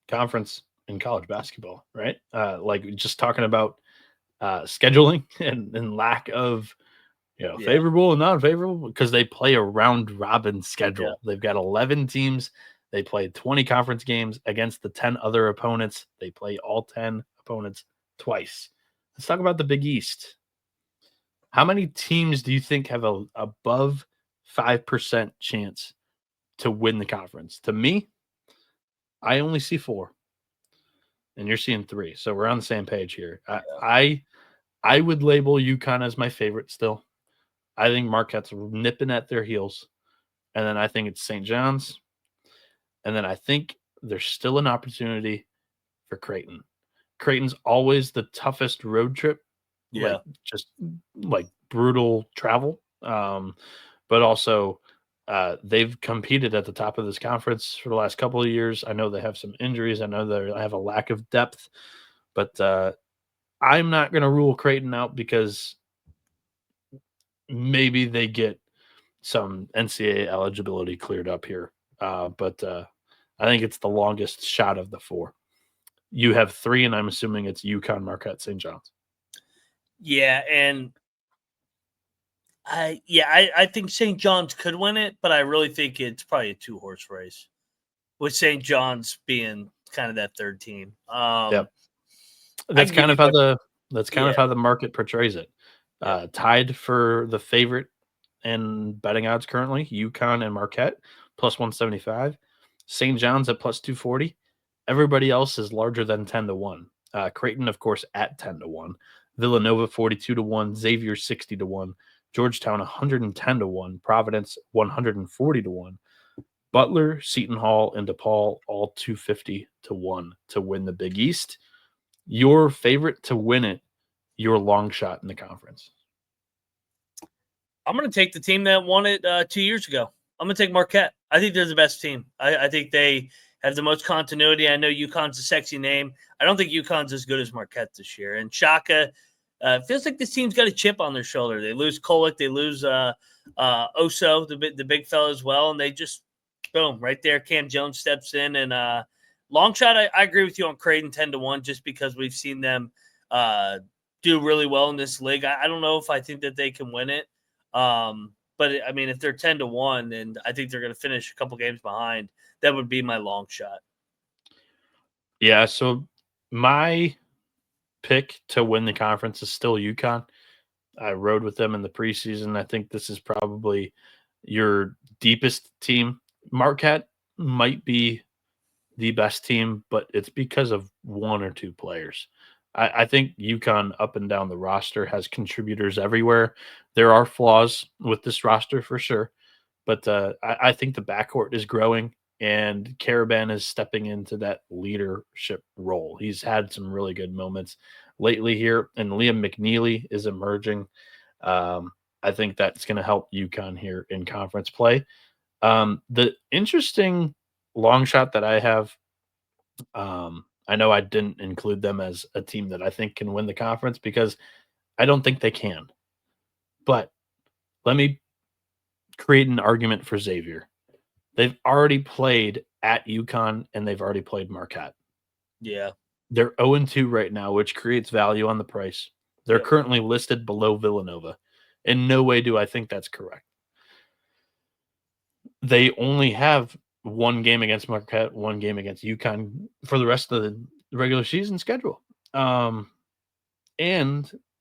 conference in college basketball, right? Like just talking about scheduling and lack of favorable and non-favorable, because they play a round robin schedule. Yeah. They've got 11 teams. They play 20 conference games against the 10 other opponents. They play all 10 opponents twice. Let's talk about the Big East. How many teams do you think have a above 5% chance to win the conference? To me, I only see 4, and you're seeing 3. So we're on the same page here. Yeah. I would label UConn as my favorite still. I think Marquette's nipping at their heels, and then I think it's St. John's, and then I think there's still an opportunity for Creighton. Creighton's always the toughest road trip, Yeah. just brutal travel. But also they've competed at the top of this conference for the last couple of years. I know they have some injuries. I know they have a lack of depth, but I'm not going to rule Creighton out because maybe they get some NCAA eligibility cleared up here. But I think it's the longest shot of the 4. You have 3, and I'm assuming it's UConn, Marquette, St. John's. Yeah, and I think St. John's could win it, but I really think it's probably a 2-horse race, with St. John's being kind of that third team. Yep. That's kind of how the market portrays it. Tied for the favorite and betting odds currently, UConn and Marquette plus 175, St. John's at plus 240. Everybody else is larger than 10-1. Creighton, of course, at 10-1. Villanova 42-1. Xavier 60-1. Georgetown 110-1. Providence 140-1. Butler, Seton Hall, and DePaul all 250-1 to win the Big East. Your favorite to win it, your long shot in the conference. I'm going to take the team that won it 2 years ago. I'm going to take Marquette. I think they're the best team. I think they have the most continuity. I know UConn's a sexy name. I don't think UConn's as good as Marquette this year. And Shaka, feels like this team's got a chip on their shoulder. They lose Kolek. They lose Oso, the big fella as well. And they just, boom, right there. Cam Jones steps in. And long shot, I agree with you on Creighton 10-1 just because we've seen them do really well in this league. I don't know if I think that they can win it. But I mean, if they're 10-1, and I think they're going to finish a couple games behind, that would be my long shot. Yeah. So my pick to win the conference is still UConn. I rode with them in the preseason. I think this is probably your deepest team. Marquette might be the best team, but it's because of 1 or 2 players. I think UConn up and down the roster has contributors everywhere. There are flaws with this roster for sure, but I think the backcourt is growing and Caravan is stepping into that leadership role. He's had some really good moments lately here, and Liam McNeely is emerging. I think that's going to help UConn here in conference play. The interesting long shot that I have, I know I didn't include them as a team that I think can win the conference because I don't think they can. But let me create an argument for Xavier. They've already played at UConn and they've already played Marquette. Yeah. They're 0-2 right now, which creates value on the price. They're currently listed below Villanova. In no way do I think that's correct. They only have 1 game against Marquette, 1 game against UConn for the rest of the regular season schedule. And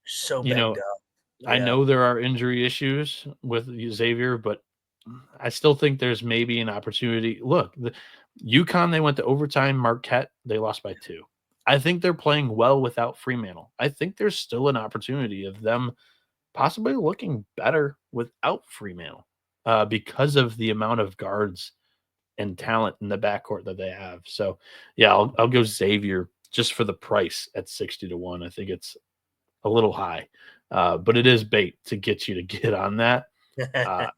so banged up. I know there are injury issues with Xavier, but I still think there's maybe an opportunity. Look, the UConn, they went to overtime. Marquette, they lost by 2. I think they're playing well without Fremantle. I think there's still an opportunity of them possibly looking better without Fremantle because of the amount of guards and talent in the backcourt that they have. So, yeah, I'll go Xavier just for the price at 60-1. I think it's a little high, but it is bait to get you to get on that.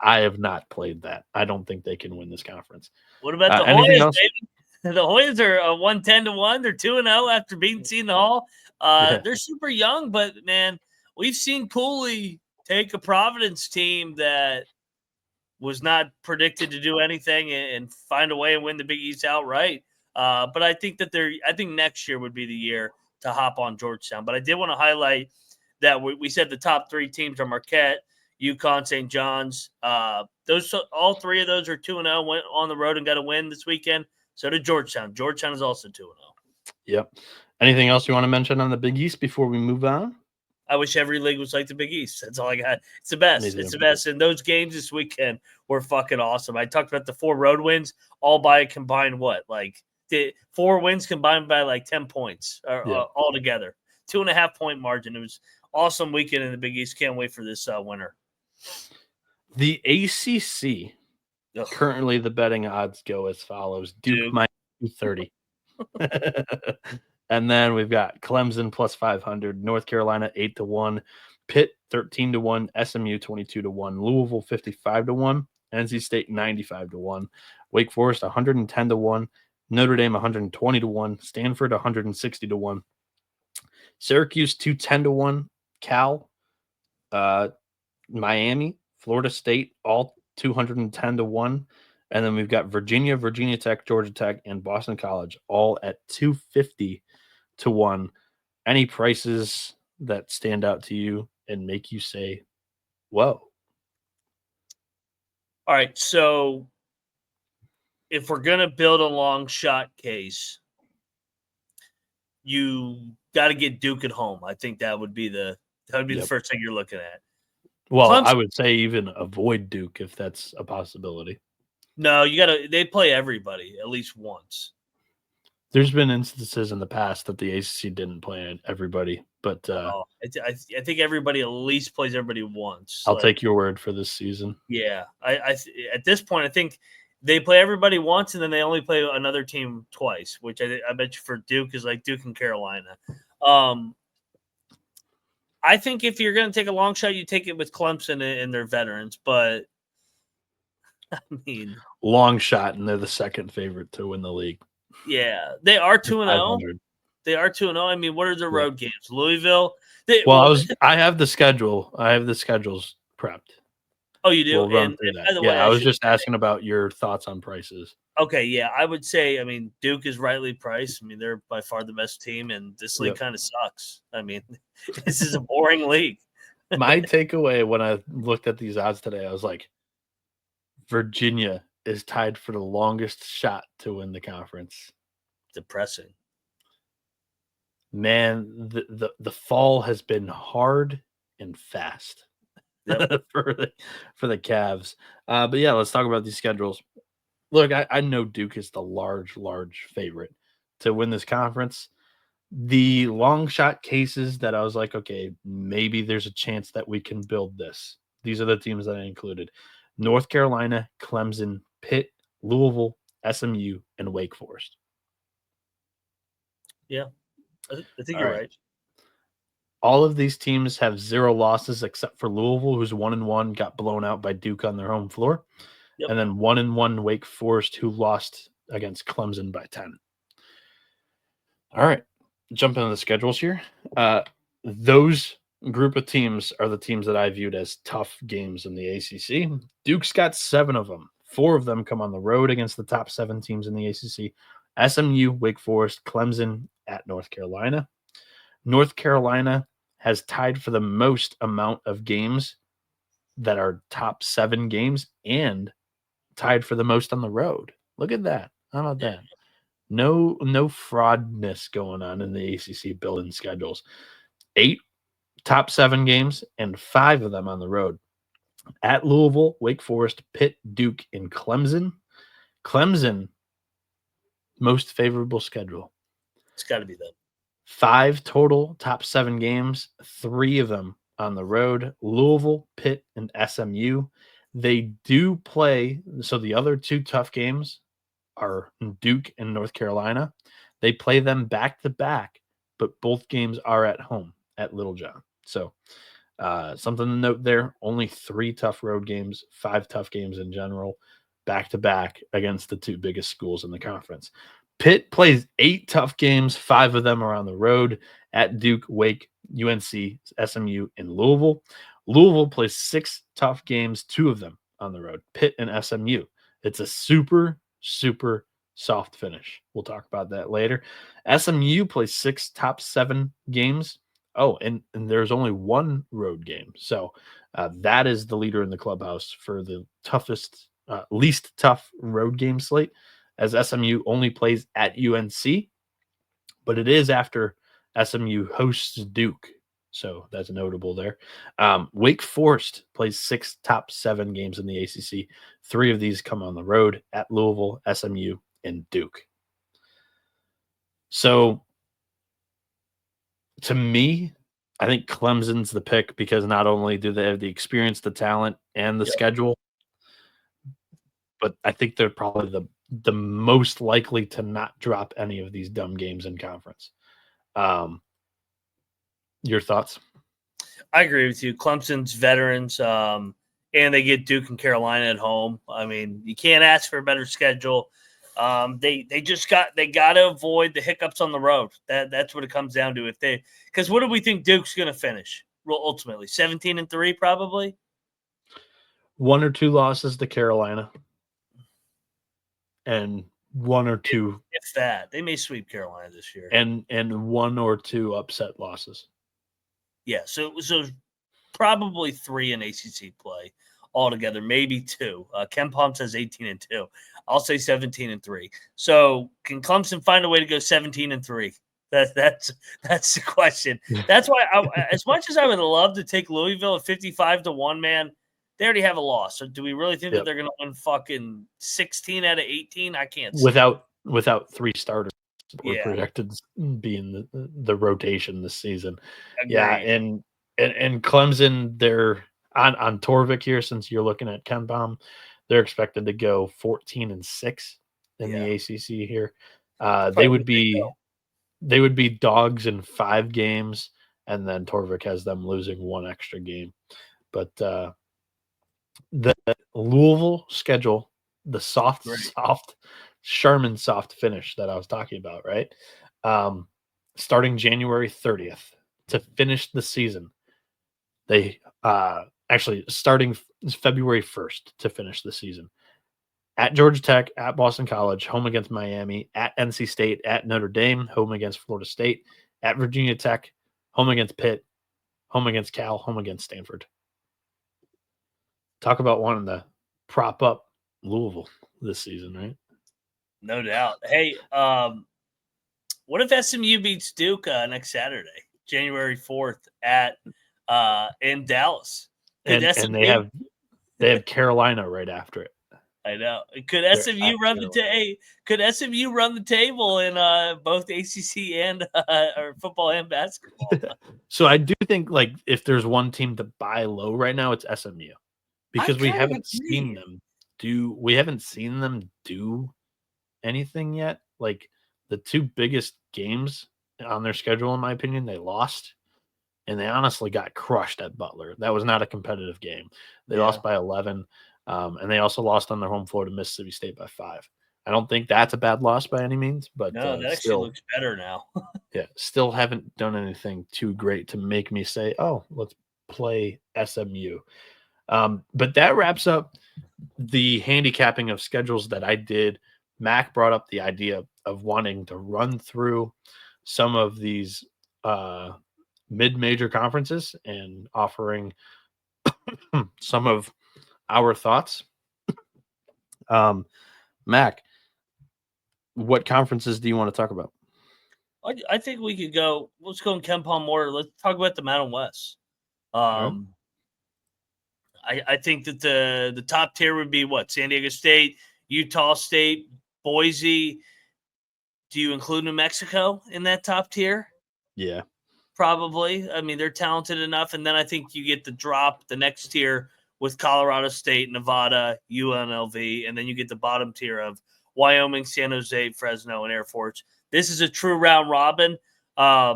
I have not played that. I don't think they can win this conference. What about the Hoyas, baby? The Hoyas are 110-1. They're 2-0 after beating Seton Hall. They're super young, but man, we've seen Cooley take a Providence team that was not predicted to do anything and find a way and win the Big East outright. But I think that I think next year would be the year to hop on Georgetown. But I did want to highlight that we said the top 3 teams are Marquette, UConn, St. John's. All 3 of those are 2-0. Went on the road and got a win this weekend. So did Georgetown. Georgetown is also 2-0. Yep. Anything else you want to mention on the Big East before we move on? I wish every league was like the Big East. That's all I got. It's the best. It's the best. And those games this weekend were fucking awesome. I talked about the 4 road wins, all by a combined what? Like the 4 wins combined by like 10 points all together. 2.5 point margin. It was awesome weekend in the Big East. Can't wait for this winter. The ACC, currently the betting odds go as follows. Duke minus 230. And then we've got Clemson plus 500, North Carolina 8-1, Pitt 13-1, SMU 22-1, Louisville 55-1, NC State 95-1, Wake Forest 110-1, Notre Dame 120-1, Stanford 160-1, Syracuse 210-1, Cal, Miami, Florida State, all 210-1. And then we've got Virginia, Virginia Tech, Georgia Tech, and Boston College all at 250-1. Any prices that stand out to you and make you say, whoa? All right. So if we're going to build a long shot case, you got to get Duke at home. I think that would be the first thing you're looking at. Well, Clemson, I would say even avoid Duke if that's a possibility. No, they play everybody at least once. There's been instances in the past that the ACC didn't play everybody, but I think everybody at least plays everybody once. I'll take your word for this season. Yeah, I at this point I think they play everybody once and then they only play another team twice, which I bet you for Duke is like Duke and Carolina. I think if you're going to take a long shot, you take it with Clemson and their veterans, but I mean, long shot, and they're the second favorite to win the league. Yeah, they are 2-0. They are 2-0. I mean, what are their road games? Louisville. I have the schedule. I have the schedules prepped. Oh, you do? We'll run through that. Way, I was just asking about your thoughts on prices. Okay, yeah, I would say, I mean, Duke is rightly priced. I mean, they're by far the best team, and this league kind of sucks. I mean, this is a boring league. My takeaway when I looked at these odds today, I was like, Virginia is tied for the longest shot to win the conference. Depressing. Man, the fall has been hard and fast for the Cavs. But yeah, let's talk about these schedules. Look, I know Duke is the large favorite to win this conference. The long shot cases that I was like, okay, maybe there's a chance that we can build this. These are the teams that I included: North Carolina, Clemson, Pitt, Louisville, SMU, and Wake Forest. Yeah, I think you're right. All of these teams have 0 losses except for Louisville, who's 1-1, got blown out by Duke on their home floor. Yep. And then 1-1 Wake Forest, who lost against Clemson by 10. All right, jump into the schedules here. Those group of teams are the teams that I viewed as tough games in the ACC. Duke's got 7 of them. 4 of them come on the road against the top 7 teams in the ACC. SMU, Wake Forest, Clemson at North Carolina. North Carolina has tied for the most amount of games that are top 7 games and tied for the most on the road. Look at that. How about that? No fraudness going on in the ACC building schedules. 8 top 7 games and 5 of them on the road. At Louisville, Wake Forest, Pitt, Duke, and Clemson. Clemson, most favorable schedule. It's got to be them. 5 total top 7 games, 3 of them on the road. Louisville, Pitt, and SMU. They do play, so the other 2 tough games are Duke and North Carolina. They play them back to back, but both games are at home at Littlejohn. So something to note there, only 3 tough road games, 5 tough games in general, back to back against the 2 biggest schools in the conference. Pitt plays 8 tough games, 5 of them are on the road at Duke, Wake, UNC, SMU, and Louisville. Louisville plays 6 tough games, 2 of them on the road, Pitt and SMU. It's a super soft finish. We'll talk about that later. SMU plays 6 top 7 games. Oh, and there's only 1 road game. So that is the leader in the clubhouse for the toughest, least tough road game slate, as SMU only plays at UNC, but it is after SMU hosts Duke. So that's notable there. Wake Forest plays 6 top 7 games in the ACC. 3 of these come on the road at Louisville, SMU, and Duke. So to me, I think Clemson's the pick because not only do they have the experience, the talent, and the schedule, but I think they're probably the most likely to not drop any of these dumb games in conference. Your thoughts? I agree with you. Clemson's veterans, and they get Duke and Carolina at home. I mean, you can't ask for a better schedule. They got to avoid the hiccups on the road. That's what it comes down to. Because what do we think Duke's going to finish? Well, ultimately 17-3, probably 1 or 2 losses to Carolina, and 1 or 2, if that. They may sweep Carolina this year, and 1 or 2 upset losses. Yeah, so probably 3 in ACC play altogether, maybe 2. Ken Palm says 18-2. I'll say 17-3. So can Clemson find a way to go 17-3? That's the question. That's why, as much as I would love to take Louisville at 55-1, man, they already have a loss. So do we really think that they're going to win fucking 16 out of 18? I can't see without 3 starters. We're projected being the rotation this season. Agreed. Yeah, and Clemson, they're on Torvik here, since you're looking at KenPom, they're expected to go 14-6 in the ACC here. They would be dogs in 5 games, and then Torvik has them losing 1 extra game. But the Louisville schedule, the soft Sherman soft finish that I was talking about, right? Starting January 30th to finish the season. They actually starting February 1st to finish the season. At Georgia Tech, at Boston College, home against Miami, at NC State, at Notre Dame, home against Florida State, at Virginia Tech, home against Pitt, home against Cal, home against Stanford. Talk about wanting to prop up Louisville this season, right? No doubt. Hey, what if SMU beats Duke next Saturday, January 4th in Dallas? And they have Carolina right after it. I know. Could SMU run the table in both ACC and or football and basketball? So I do think, like, if there's one team to buy low right now, it's SMU, because we haven't seen them do anything yet. Like, the 2 biggest games on their schedule, in my opinion, they lost, and they honestly got crushed at Butler. That was not a competitive game. They lost by 11. And they also lost on their home floor to Mississippi State by 5. I don't think that's a bad loss by any means, but no, that actually looks better now. Still haven't done anything too great to make me say, oh, let's play SMU. But that wraps up the handicapping of schedules that I did. Mac brought up the idea of wanting to run through some of these mid-major conferences and offering some of our thoughts. Mac, what conferences do you want to talk about? I think we could go. Let's go in KenPom more. Let's talk about the Mountain West. I think that the top tier would be what? San Diego State, Utah State, Boise. Do you include New Mexico in that top tier? Yeah, probably. I mean, they're talented enough, and then I think you get the drop the next tier with Colorado State, Nevada, UNLV, and then you get the bottom tier of Wyoming, San Jose, Fresno, and Air Force. This is a true round robin. I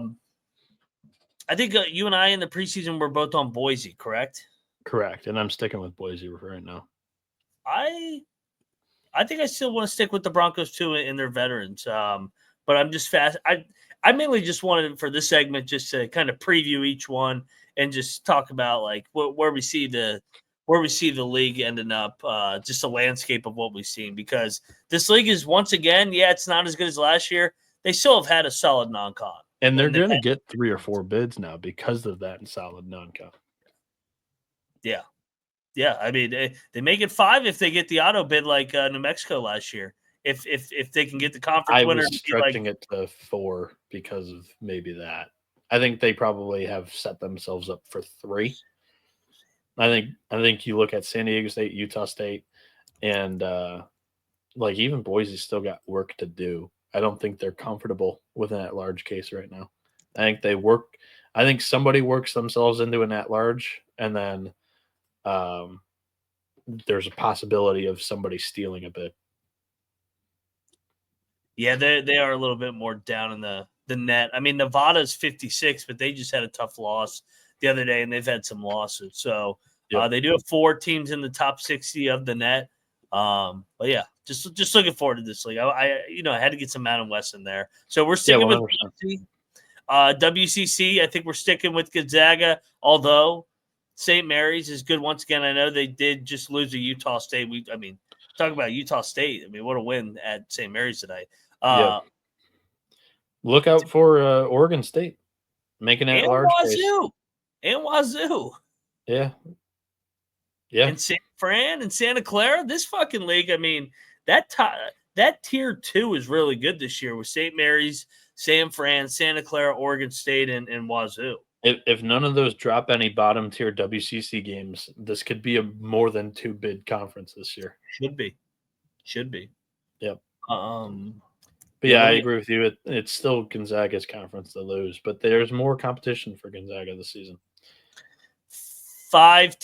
think you and I in the preseason were both on Boise, correct? Correct, and I'm sticking with Boise right now. I think I still want to stick with the Broncos too in their veterans, but I'm just fast. I mainly just wanted for this segment just to kind of preview each one and just talk about like where we see the league ending up, just the landscape of what we've seen, because this league is once again, it's not as good as last year. They still have had a solid non-con. And they're going to get 3 or 4 bids now because of that solid non-con. Yeah. Yeah. I mean, they make it 5 if they get the auto bid like New Mexico last year. If they can get the conference winner. I was stretching it to 4 because of maybe that. I think they probably have set themselves up for 3. I think you look at San Diego State, Utah State, and like even Boise's still got work to do. I don't think they're comfortable with an at-large case right now. I think somebody works themselves into an at-large, and then there's a possibility of somebody stealing a bid. Yeah, they are a little bit more down in the the net. I mean, Nevada's 56, but they just had a tough loss the other day, and they've had some losses. So they do have 4 teams in the top 60 of the net. But yeah, just looking forward to this league. I had to get some Mountain West in there. So we're sticking with WCC. I think we're sticking with Gonzaga, although St. Mary's is good once again. I know they did just lose to Utah State. Talk about Utah State. I mean, what a win at St. Mary's today. Look out for Oregon State making that large Wazoo. And Wazoo. Yeah. And San Fran and Santa Clara. This fucking league, I mean, that tier 2 is really good this year with St. Mary's, San Fran, Santa Clara, Oregon State, and Wazoo. If none of those drop any bottom tier WCC games, this could be a more than 2 bid conference this year. Should be. Yep. But yeah, I agree with you. It's still Gonzaga's conference to lose, but there's more competition for Gonzaga this season. 6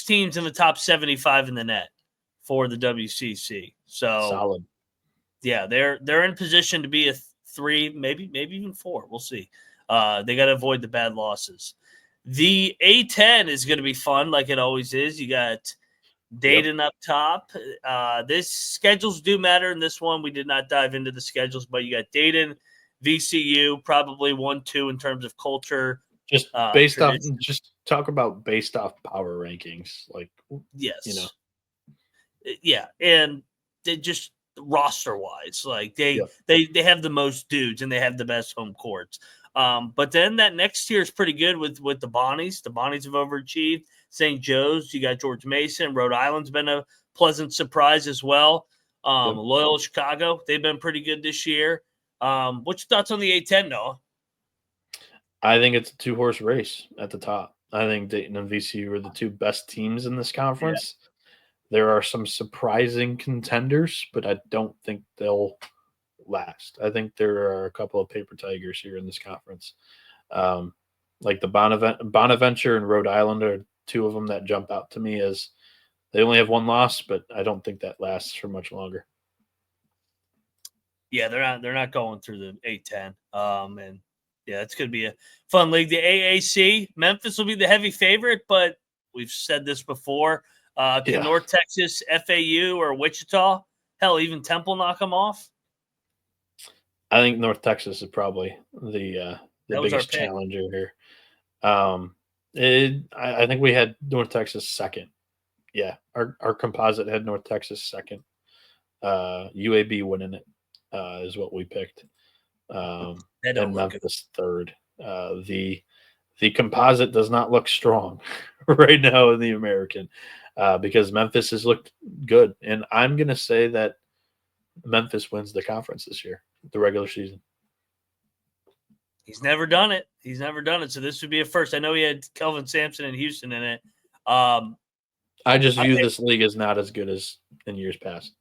teams in the top 75 in the net for the WCC. So solid. Yeah, they're in position to be a 3, maybe even 4. We'll see. They got to avoid the bad losses. The A10 is going to be fun, like it always is. You got Dayton up top. This schedules do matter in this one. We did not dive into the schedules, but you got Dayton, VCU, probably 1-2 in terms of culture. Just based off, just talk about based off power rankings, like yes, yeah, and they just roster wise, like they have the most dudes and they have the best home courts. But then that next tier is pretty good with the Bonnies. The Bonnies have overachieved. St. Joe's, you got George Mason. Rhode Island's been a pleasant surprise as well. Loyola Chicago, they've been pretty good this year. What's your thoughts on the A10, Noah? I think it's a 2-horse race at the top. I think Dayton and VCU are the 2 best teams in this conference. Yeah. There are some surprising contenders, but I don't think they'll last. I think there are a couple of paper tigers here in this conference. Like the Bonaventure and Rhode Island are 2 of them that jump out to me as they only have 1 loss, but I don't think that lasts for much longer. Yeah, they're not going through the A10. And yeah, it's going to be a fun league. The AAC, Memphis will be the heavy favorite, but we've said this before. Can North Texas, FAU, or Wichita, hell, even Temple knock them off? I think North Texas is probably the biggest challenger here. I think we had North Texas second. Yeah, our composite had North Texas second. UAB winning it is what we picked. And Memphis third. The composite does not look strong right now in the American because Memphis has looked good. And I'm going to say that Memphis wins the conference this year, the regular season. He's never done it. So this would be a first. I know he had Kelvin Sampson and Houston in it. I just view this league as not as good as in years past.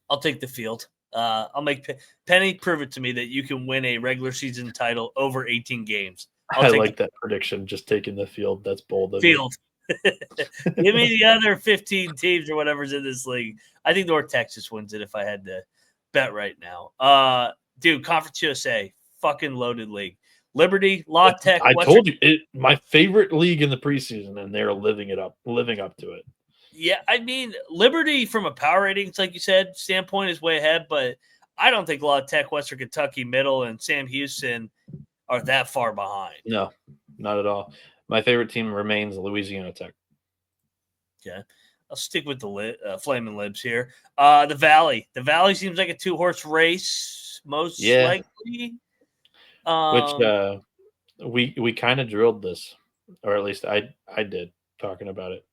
I'll take the field. I'll make Penny prove it to me that you can win a regular season title over 18 games. I like that prediction. Just taking the field. That's bold. Field. Give me the other 15 teams or whatever's in this league. I think North Texas wins it if I had to bet right now. Dude, Conference USA, fucking loaded league. Liberty, La Tech. I told you, my favorite league in the preseason, and they're living up to it. Yeah, I mean, Liberty from a power ratings, like you said, standpoint is way ahead, but I don't think La Tech, Western Kentucky, Middle, and Sam Houston are that far behind. No, not at all. My favorite team remains Louisiana Tech. Okay. I'll stick with the Flaming Libs here. The Valley. The Valley seems like a 2-horse race, most likely. Which we kind of drilled this, or at least I did, talking about it.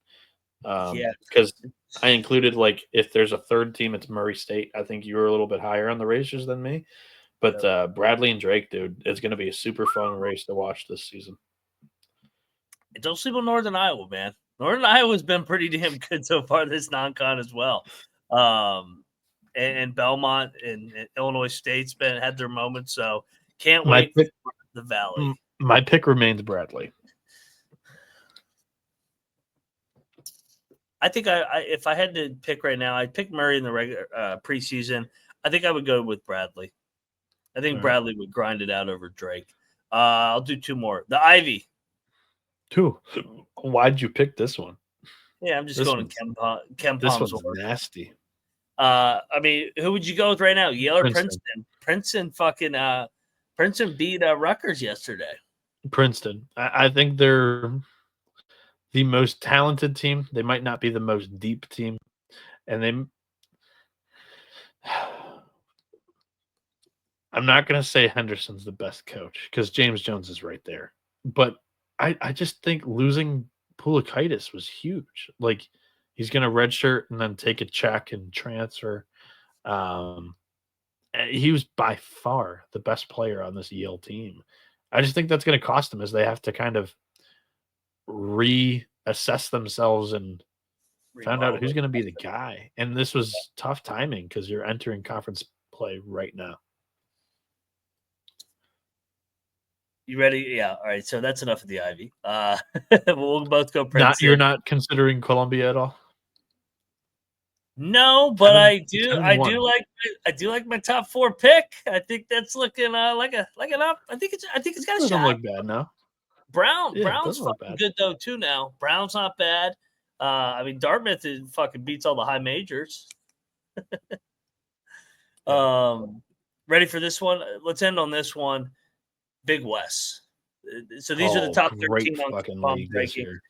Because I included, like, if there's a third team, it's Murray State. I think you were a little bit higher on the races than me. But Bradley and Drake, dude, it's going to be a super fun race to watch this season. Don't sleep on Northern Iowa, man. Northern Iowa's been pretty damn good so far this non-con as well. And Belmont and Illinois State's had their moments, so can't wait for the Valley. My pick remains Bradley. I think if I had to pick right now, I'd pick Murray in the regular preseason. I think I would go with Bradley. I think Right. Bradley would grind it out over Drake. I'll do 2 more. The Ivy. 2. Why'd you pick this one? Yeah, I'm just This going to Ken This Palm's one's order. nasty. I mean, who would you go with right now? Yale or Princeton? Princeton beat Rutgers yesterday. Princeton. I think they're the most talented team. They might not be the most deep team. And I'm not going to say Henderson's the best coach because James Jones is right there. But I just think losing Poulakaitis was huge. Like, he's going to redshirt and then take a check and transfer. He was by far the best player on this Yale team. I just think that's going to cost them as they have to kind of reassess themselves and find out who's going to be the guy. And this was tough timing because you're entering conference play right now. You ready? Yeah. All right. So that's enough of the Ivy. We'll both go Princeton. You're not considering Columbia at all? No, but I do like my top 4 pick. I think that's looking like an up. I think it's got a Doesn't shot. look bad now. Brown's fucking good though too now. Brown's not bad. I mean, Dartmouth fucking beats all the high majors. Ready for this one? Let's end on this one. Big West. So these are the top 13 on ranking.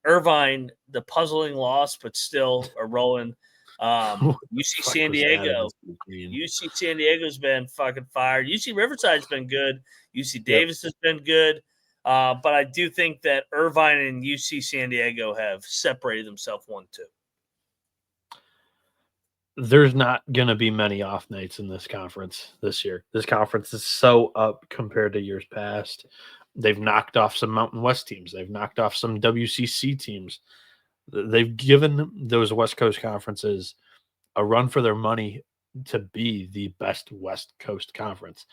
Irvine, the puzzling loss, but still are rolling. UC San Diego. UC San Diego's been fucking fired. UC Riverside's been good. UC Davis has been good. But I do think that Irvine and UC San Diego have separated themselves 1-2. There's not going to be many off nights in this conference this year. This conference is so up compared to years past. They've knocked off some Mountain West teams. They've knocked off some WCC teams. They've given those West Coast conferences a run for their money to be the best West Coast conference.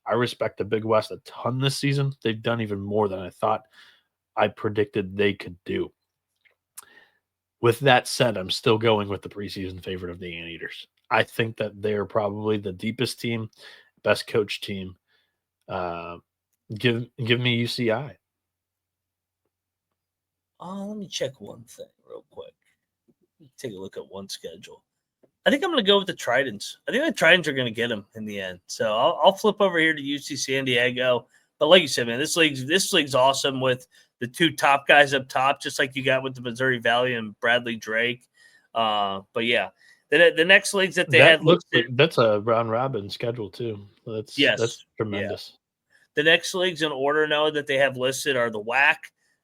I respect the Big West a ton this season. They've done even more than I thought I predicted they could do. With that said, I'm still going with the preseason favorite of the Anteaters. I think that they're probably the deepest team, best coach team. Give me UCI. Let me check one thing real quick. Take a look at one schedule. I think I'm going to go with the Tridents. I think the Tridents are going to get them in the end. So I'll flip over here to UC San Diego. But like you said, man, this league's awesome with the 2 top guys up top, just like you got with the Missouri Valley and Bradley Drake. But yeah, the next leagues that they had that's a round robin schedule too. That's tremendous. Yeah. The next leagues in order now that they have listed are the WAC.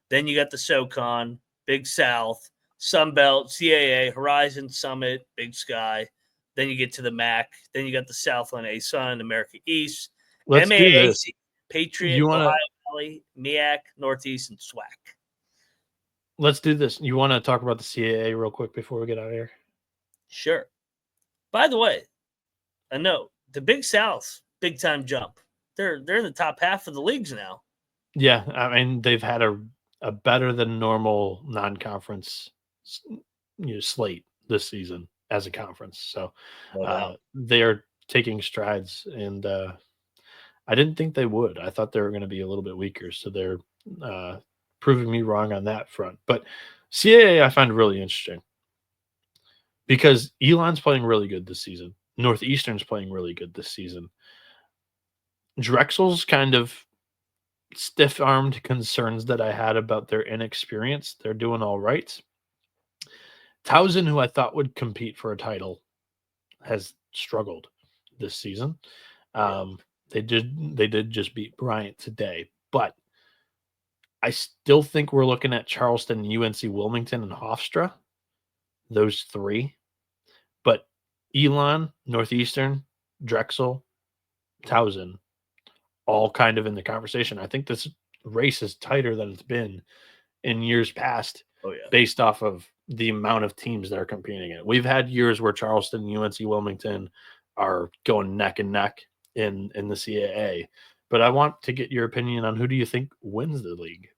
Then you got the SoCon, Big South, Sunbelt, CAA, Horizon, Summit, Big Sky. Then you get to the MAC. Then you got the Southland, ASUN, America East, Let's MAAC, do this. Patriot, Ohio Valley, MEAC, Northeast, and SWAC. Let's do this. You want to talk about the CAA real quick before we get out of here? Sure. By the way, a note: the Big South, big time jump. They're in the top half of the leagues now. Yeah, I mean they've had a better than normal non-conference slate this season as a conference. So they are taking strides, and I didn't think they would. I thought they were going to be a little bit weaker, so they're proving me wrong on that front. But CAA I find really interesting because Elon's playing really good this season. Northeastern's playing really good this season. Drexel's kind of stiff-armed concerns that I had about their inexperience. They're doing all right. Towson, who I thought would compete for a title, has struggled this season. They did just beat Bryant today, but I still think we're looking at Charleston, UNC Wilmington, and Hofstra, those 3. But Elon, Northeastern, Drexel, Towson, all kind of in the conversation. I think this race is tighter than it's been in years past based off of the amount of teams that are competing in it. We've had years where Charleston, UNC Wilmington are going neck and neck in the CAA. But I want to get your opinion on who do you think wins the league?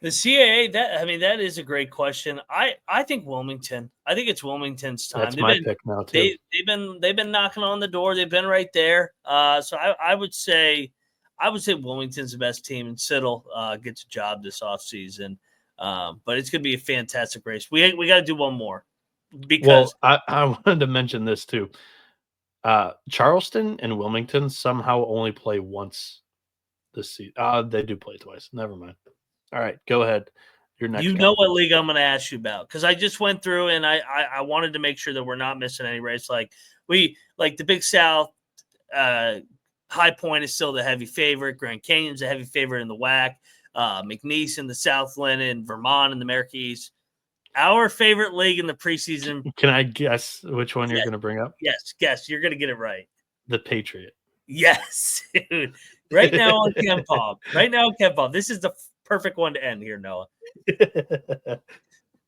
The CAA, that is a great question. I think Wilmington. I think it's Wilmington's time. That's my pick now too. They've been knocking on the door. They've been right there. So I would say Wilmington's the best team, and Siddle gets a job this offseason. But it's going to be a fantastic race. We got to do one more because I wanted to mention this too. Charleston and Wilmington somehow only play once this season. They do play twice. Never mind. All right, go ahead. Your next. You know what league I'm going to ask you about, because I just went through and I wanted to make sure that we're not missing any race. Like the Big South, High Point is still the heavy favorite. Grand Canyon's a heavy favorite in the WAC. McNeese in the Southland, and Vermont in the America East. Our favorite league in the preseason. Can I guess which one you're going to bring up? Yes, guess. You're going to get it right. The Patriot. Yes, dude. Right now on KenPom. This is the perfect one to end here, Noah.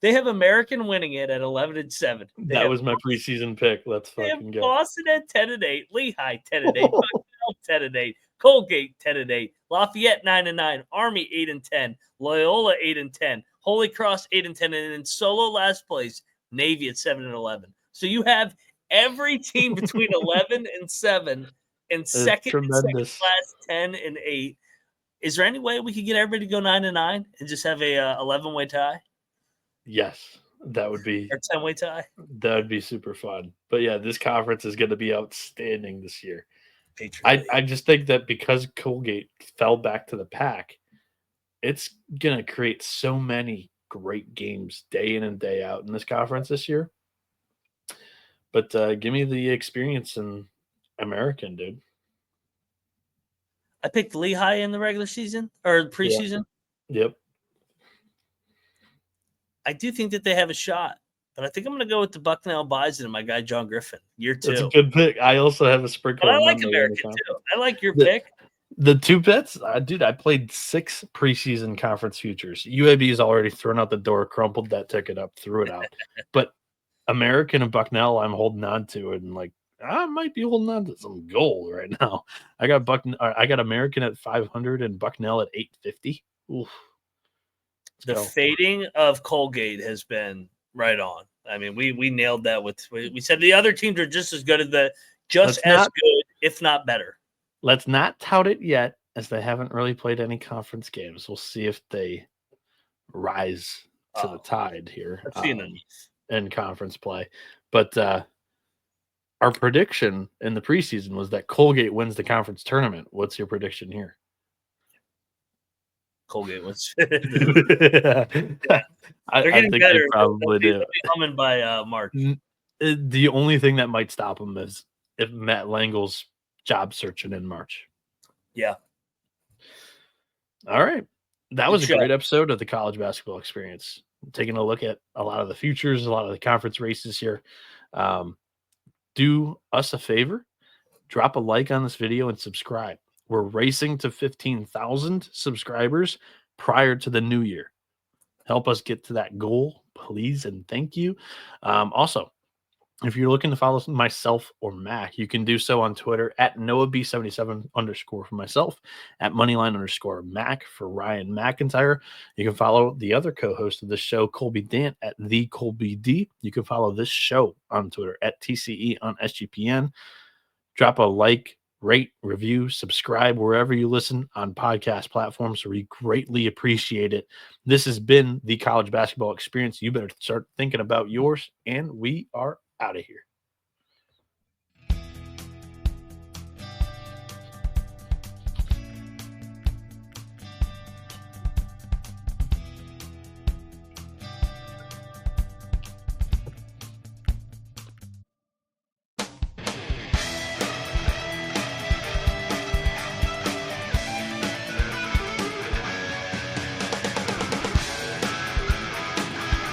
They have American winning it at 11-7. That was my preseason pick. Let's fucking go. Boston at 10-8, Lehigh 10-8, Bucknell 10-8, Colgate 10-8, Lafayette 9-9, Army 8-10, Loyola 8-10, Holy Cross 8-10, and in solo last place, Navy at 7-11. So you have every team between 11-7 and second last 10-8. Is there any way we could get everybody to go 9-9 and just have a 11-way tie? Yes, that would be or 10-way tie. That would be super fun. But yeah, this conference is going to be outstanding this year. I just think that because Colgate fell back to the pack, it's going to create so many great games day in and day out in this conference this year. But give me the experience in American, dude. I picked Lehigh in the regular season or preseason. Yep. I do think that they have a shot, but I think I'm going to go with the Bucknell Bison and my guy John Griffin. Year 2. That's a good pick. I also have a sprinkle. But I like American too. I like your pick. The two bets, dude. I played 6 preseason conference futures. UAB has already thrown out the door, crumpled that ticket up, threw it out. But American and Bucknell, I'm holding on to, and I might be holding on to some gold right now. I got American at 500 and Bucknell at 850. Oof. The fading of Colgate has been right on. I mean, we nailed that we said the other teams are just as good as good, if not better. Let's not tout it yet, as they haven't really played any conference games. We'll see if they rise to the tide here in conference play. But our prediction in the preseason was that Colgate wins the conference tournament. What's your prediction here? Colgate wins. I think better. They probably do. They'll be coming by March. The only thing that might stop them is if Matt Langle's job searching in March. Yeah. All right. That was a great episode of the College Basketball Experience. Taking a look at a lot of the futures, a lot of the conference races here. Do us a favor. Drop a like on this video and subscribe. We're racing to 15,000 subscribers prior to the new year. Help us get to that goal, please, and thank you. Also, if you're looking to follow myself or Mac, you can do so on Twitter at NoahB77_ for myself, at Moneyline_Mac for Ryan McIntyre. You can follow the other co-host of this show, Colby Dant, at The Colby D. You can follow this show on Twitter at TCE on SGPN. Drop a like, rate, review, subscribe wherever you listen on podcast platforms. So we greatly appreciate it. This has been the College Basketball Experience. You better start thinking about yours, and we are out of here.